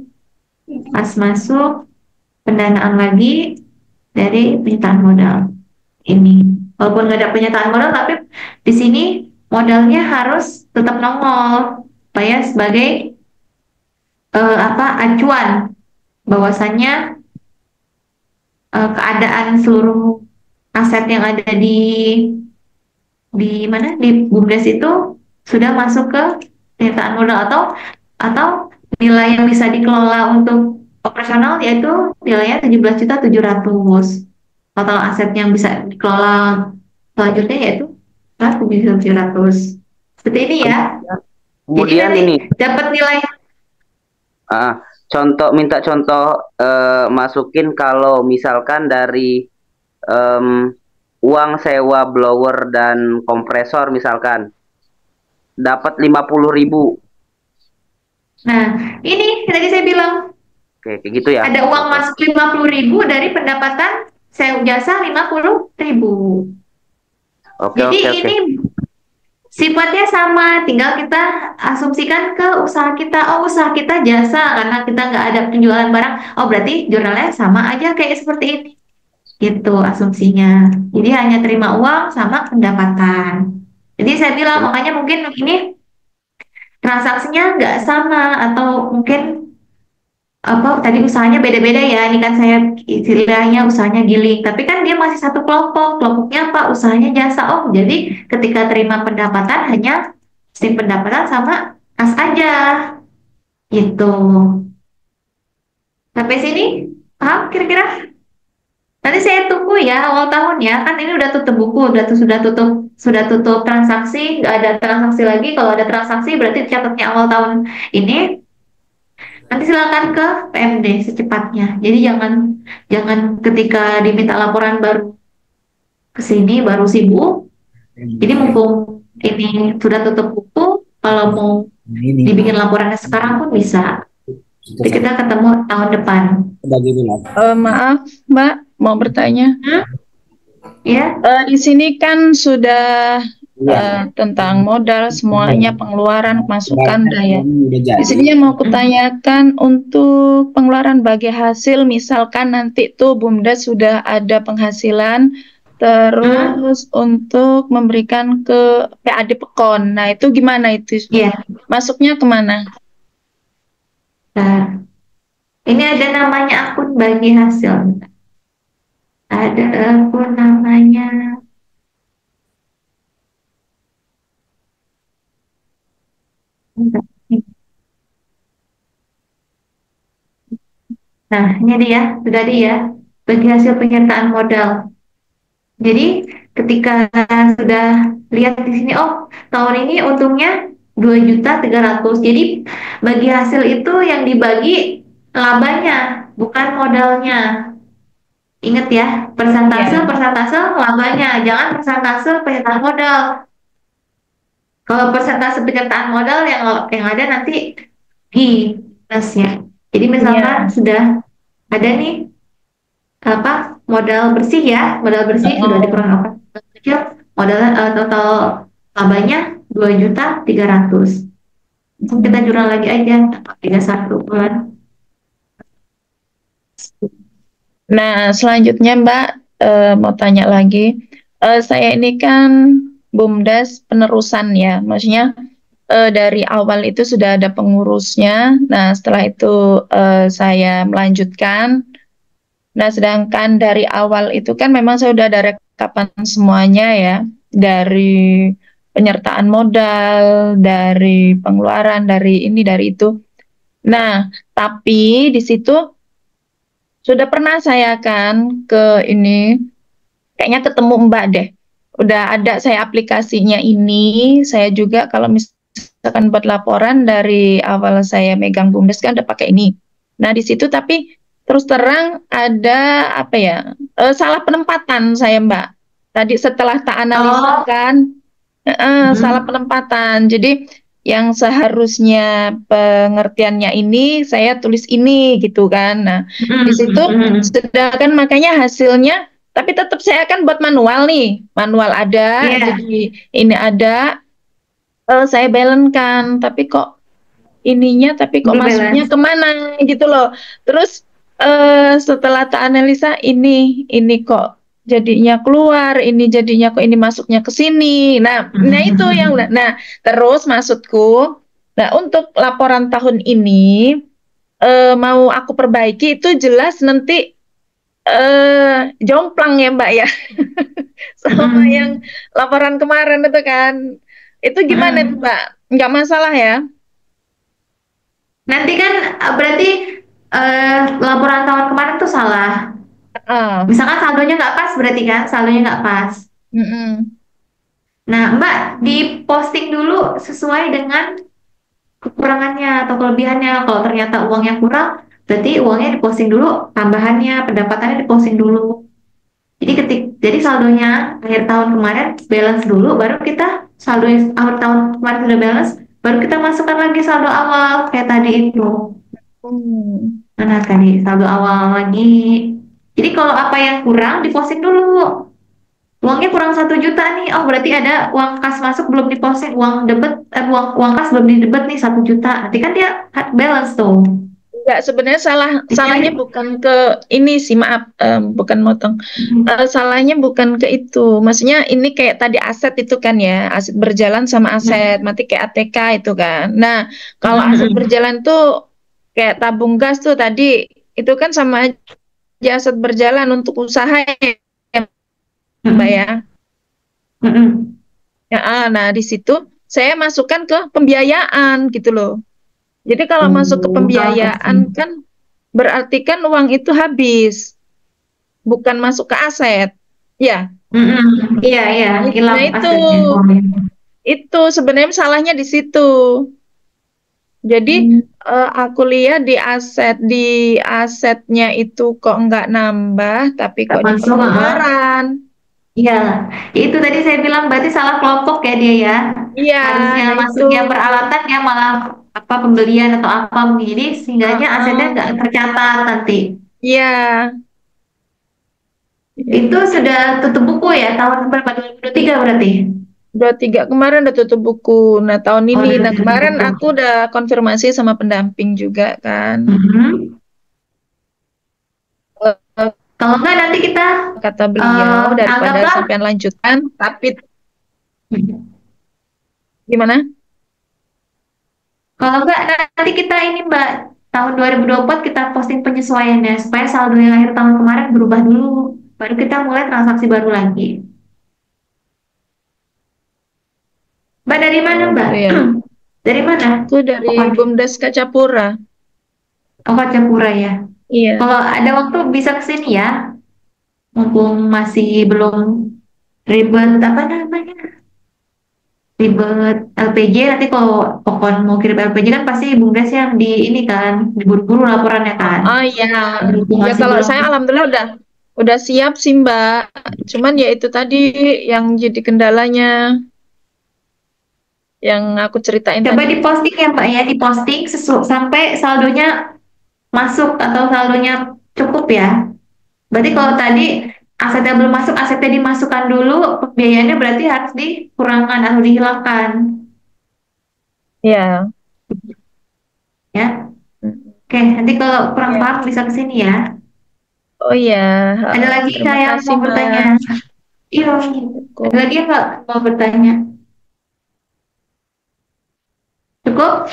pas masuk pendanaan lagi dari penyertaan modal ini. Walaupun nggak ada penyertaan modal, tapi di sini modalnya harus tetap nongol supaya sebagai acuan bahwasannya keadaan seluruh aset yang ada di BUMDes itu sudah masuk ke penyertaan modal atau nilai yang bisa dikelola untuk operasional yaitu nilainya 17.700.000. Total aset yang bisa dikelola selanjutnya yaitu 7.700.000. Seperti ini ya. Kemudian jadi ini dapat nilai. Minta contoh masukin kalau misalkan dari uang sewa blower dan kompresor misalkan dapat 50.000. Nah, ini tadi saya bilang. Oke, kayak gitu ya. Ada uang masuk 50.000 dari pendapatan sewa jasa 50.000. Jadi ini sifatnya sama, tinggal kita asumsikan ke usaha kita. Oh, usaha kita jasa karena kita nggak ada penjualan barang. Oh, berarti jurnalnya sama aja kayak seperti ini. Gitu asumsinya. Jadi hanya terima uang sama pendapatan. Jadi saya bilang makanya mungkin ini transaksinya nggak sama atau mungkin apa tadi usahanya beda-beda ya. Ini kan saya istilahnya usahanya giling, tapi kan dia masih satu kelompoknya apa usahanya jasa. Oh, jadi ketika terima pendapatan hanya pendapatan sama kas aja gitu. Sampai sini paham kira-kira? Nanti saya tunggu ya awal tahun ya, kan ini udah tutup buku, sudah tutup transaksi, nggak ada transaksi lagi. Kalau ada transaksi berarti catatnya awal tahun ini. Nanti silakan ke PMD secepatnya. Jadi jangan ketika diminta laporan baru ke sini baru sibuk. Jadi mumpung ini sudah tutup buku, kalau mau dibikin laporannya sekarang pun bisa. Jadi kita ketemu tahun depan. Maaf, Mbak, mau bertanya. Ya. Di sini kan sudah tentang modal semuanya, pengeluaran, masukan, daya. Di sini mau kutanyakan untuk pengeluaran bagi hasil, misalkan nanti tuh BUMDes sudah ada penghasilan, terus untuk memberikan ke PAD Pekon. Nah itu gimana itu? Masuknya kemana? Nah, ini ada namanya akun bagi hasil. Ada akun namanya. Nah, ini dia, sudah dia bagi hasil penyertaan modal. Jadi ketika sudah lihat di sini, oh tahun ini untungnya 2.300.000. Jadi bagi hasil itu yang dibagi labanya, bukan modalnya. Ingat ya, persentase labanya, jangan persentase penyertaan modal. Kalau persentase penyertaan modal yang ada nanti minusnya. Jadi misalkan sudah ada nih apa modal bersih ya, modal bersih sudah dikurangkan kecil, modal total labanya 2.300.000. Kita jurnal lagi aja 31 bulan. Nah selanjutnya Mbak mau tanya lagi, saya ini kan BUMDes penerusan ya, maksudnya dari awal itu sudah ada pengurusnya. Nah setelah itu saya melanjutkan. Nah sedangkan dari awal itu kan memang saya sudah ada rekapan semuanya ya, dari penyertaan modal, dari pengeluaran, dari ini, dari itu. Nah tapi di situ sudah pernah saya kan ke ini, kayaknya ketemu Mbak deh. Udah ada saya aplikasinya ini, saya juga kalau misalkan buat laporan dari awal saya megang BUMDes kan udah pakai ini. Nah di situ tapi terus terang ada apa ya, salah penempatan saya Mbak. Tadi setelah tak analisa kan, salah penempatan. Jadi yang seharusnya pengertiannya ini saya tulis ini gitu kan. Nah di situ sedangkan makanya hasilnya. Tapi tetap saya akan buat manual nih, manual ada, jadi ini ada, saya balance-kan, tapi kok ininya, tapi kok masuknya kemana gitu loh. Terus setelah tak analisa ini kok jadinya keluar, ini jadinya kok ini masuknya ke sini. Nah itu yang, nah terus maksudku, nah untuk laporan tahun ini mau aku perbaiki itu jelas nanti. Jomplang ya Mbak ya sama yang laporan kemarin itu kan, itu gimana Mbak? Nggak masalah ya? Nanti kan berarti laporan tahun kemarin tuh salah. Misalkan saldonya nggak pas berarti kan, saldonya nggak pas. Nah, Mbak diposting dulu sesuai dengan kekurangannya atau kelebihannya. Kalau ternyata uangnya kurang, berarti uangnya diposting dulu, tambahannya, pendapatannya diposting dulu. Jadi saldonya akhir tahun kemarin balance dulu, baru kita saldo akhir tahun kemarin sudah balance, baru kita masukkan lagi saldo awal kayak tadi itu. Mana tadi saldo awal lagi. Jadi kalau apa yang kurang diposting dulu. Uangnya kurang 1 juta nih, oh berarti ada uang kas masuk belum diposting, uang debit, uang kas belum didebet nih 1 juta. Nanti kan dia balance tuh. Enggak, sebenarnya salahnya bukan ke ini sih, maaf, bukan motong. Salahnya bukan ke itu. Maksudnya ini kayak tadi aset itu kan ya, aset berjalan sama aset mati kayak ATK itu kan. Nah, kalau aset berjalan tuh kayak tabung gas tuh tadi, itu kan sama aja aset berjalan untuk usaha ya, Mbak ya. Ya, nah di situ saya masukkan ke pembiayaan gitu loh. Jadi kalau masuk ke pembiayaan kan berarti kan uang itu habis, bukan masuk ke aset, ya. Iya, hilang Nah itu sebenarnya salahnya di situ. Jadi aku lihat di asetnya itu kok nggak nambah, tapi kok di pengeluaran. Iya, itu tadi saya bilang berarti salah kelompok ya dia ya. Iya. Harusnya masuknya peralatan ya malah apa pembelian atau apa begini, sehingganya asetnya nggak tercatat nanti. Iya. Itu sudah tutup buku ya tahun berapa 2023 berarti? 23 kemarin udah tutup buku. Nah tahun ini, nah kemarin aku udah konfirmasi sama pendamping juga kan. Kalau enggak nanti kita kata beliau daripada sampean lanjutkan, tapi gimana? Kalau enggak nanti kita ini Mbak tahun 2024 kita posting penyesuaiannya supaya saldo yang akhir tahun kemarin berubah dulu, baru kita mulai transaksi baru lagi. Mbak dari mana Mbak? Ya. Dari mana? Aku dari Bumdes Kacapura. Oh Kacapura ya. Iya. Kalau ada waktu bisa kesini ya, mumpung masih belum ribet apa namanya, ribet LPG. Nanti kalau pokoknya mau kirim LPG kan pasti Bumdes yang di ini kan, diburu-buru laporannya kan. Oh iya. Ya kalau saya alhamdulillah udah siap sih Mbak. Cuman ya itu tadi yang jadi kendalanya. Yang aku ceritain coba tadi. Diposting ya Mbak ya, diposting sampai saldonya masuk atau saldonya cukup ya. Berarti kalau tadi asetnya belum masuk, asetnya dimasukkan dulu, pembiayaannya berarti harus dikurangkan atau dihilangkan. Ya. Ya. Oke, nanti kalau kurang paham bisa kesini ya. Oh iya. Ada lagi saya mau bertanya. Iya. Ada lagi nggak mau bertanya? Cukup?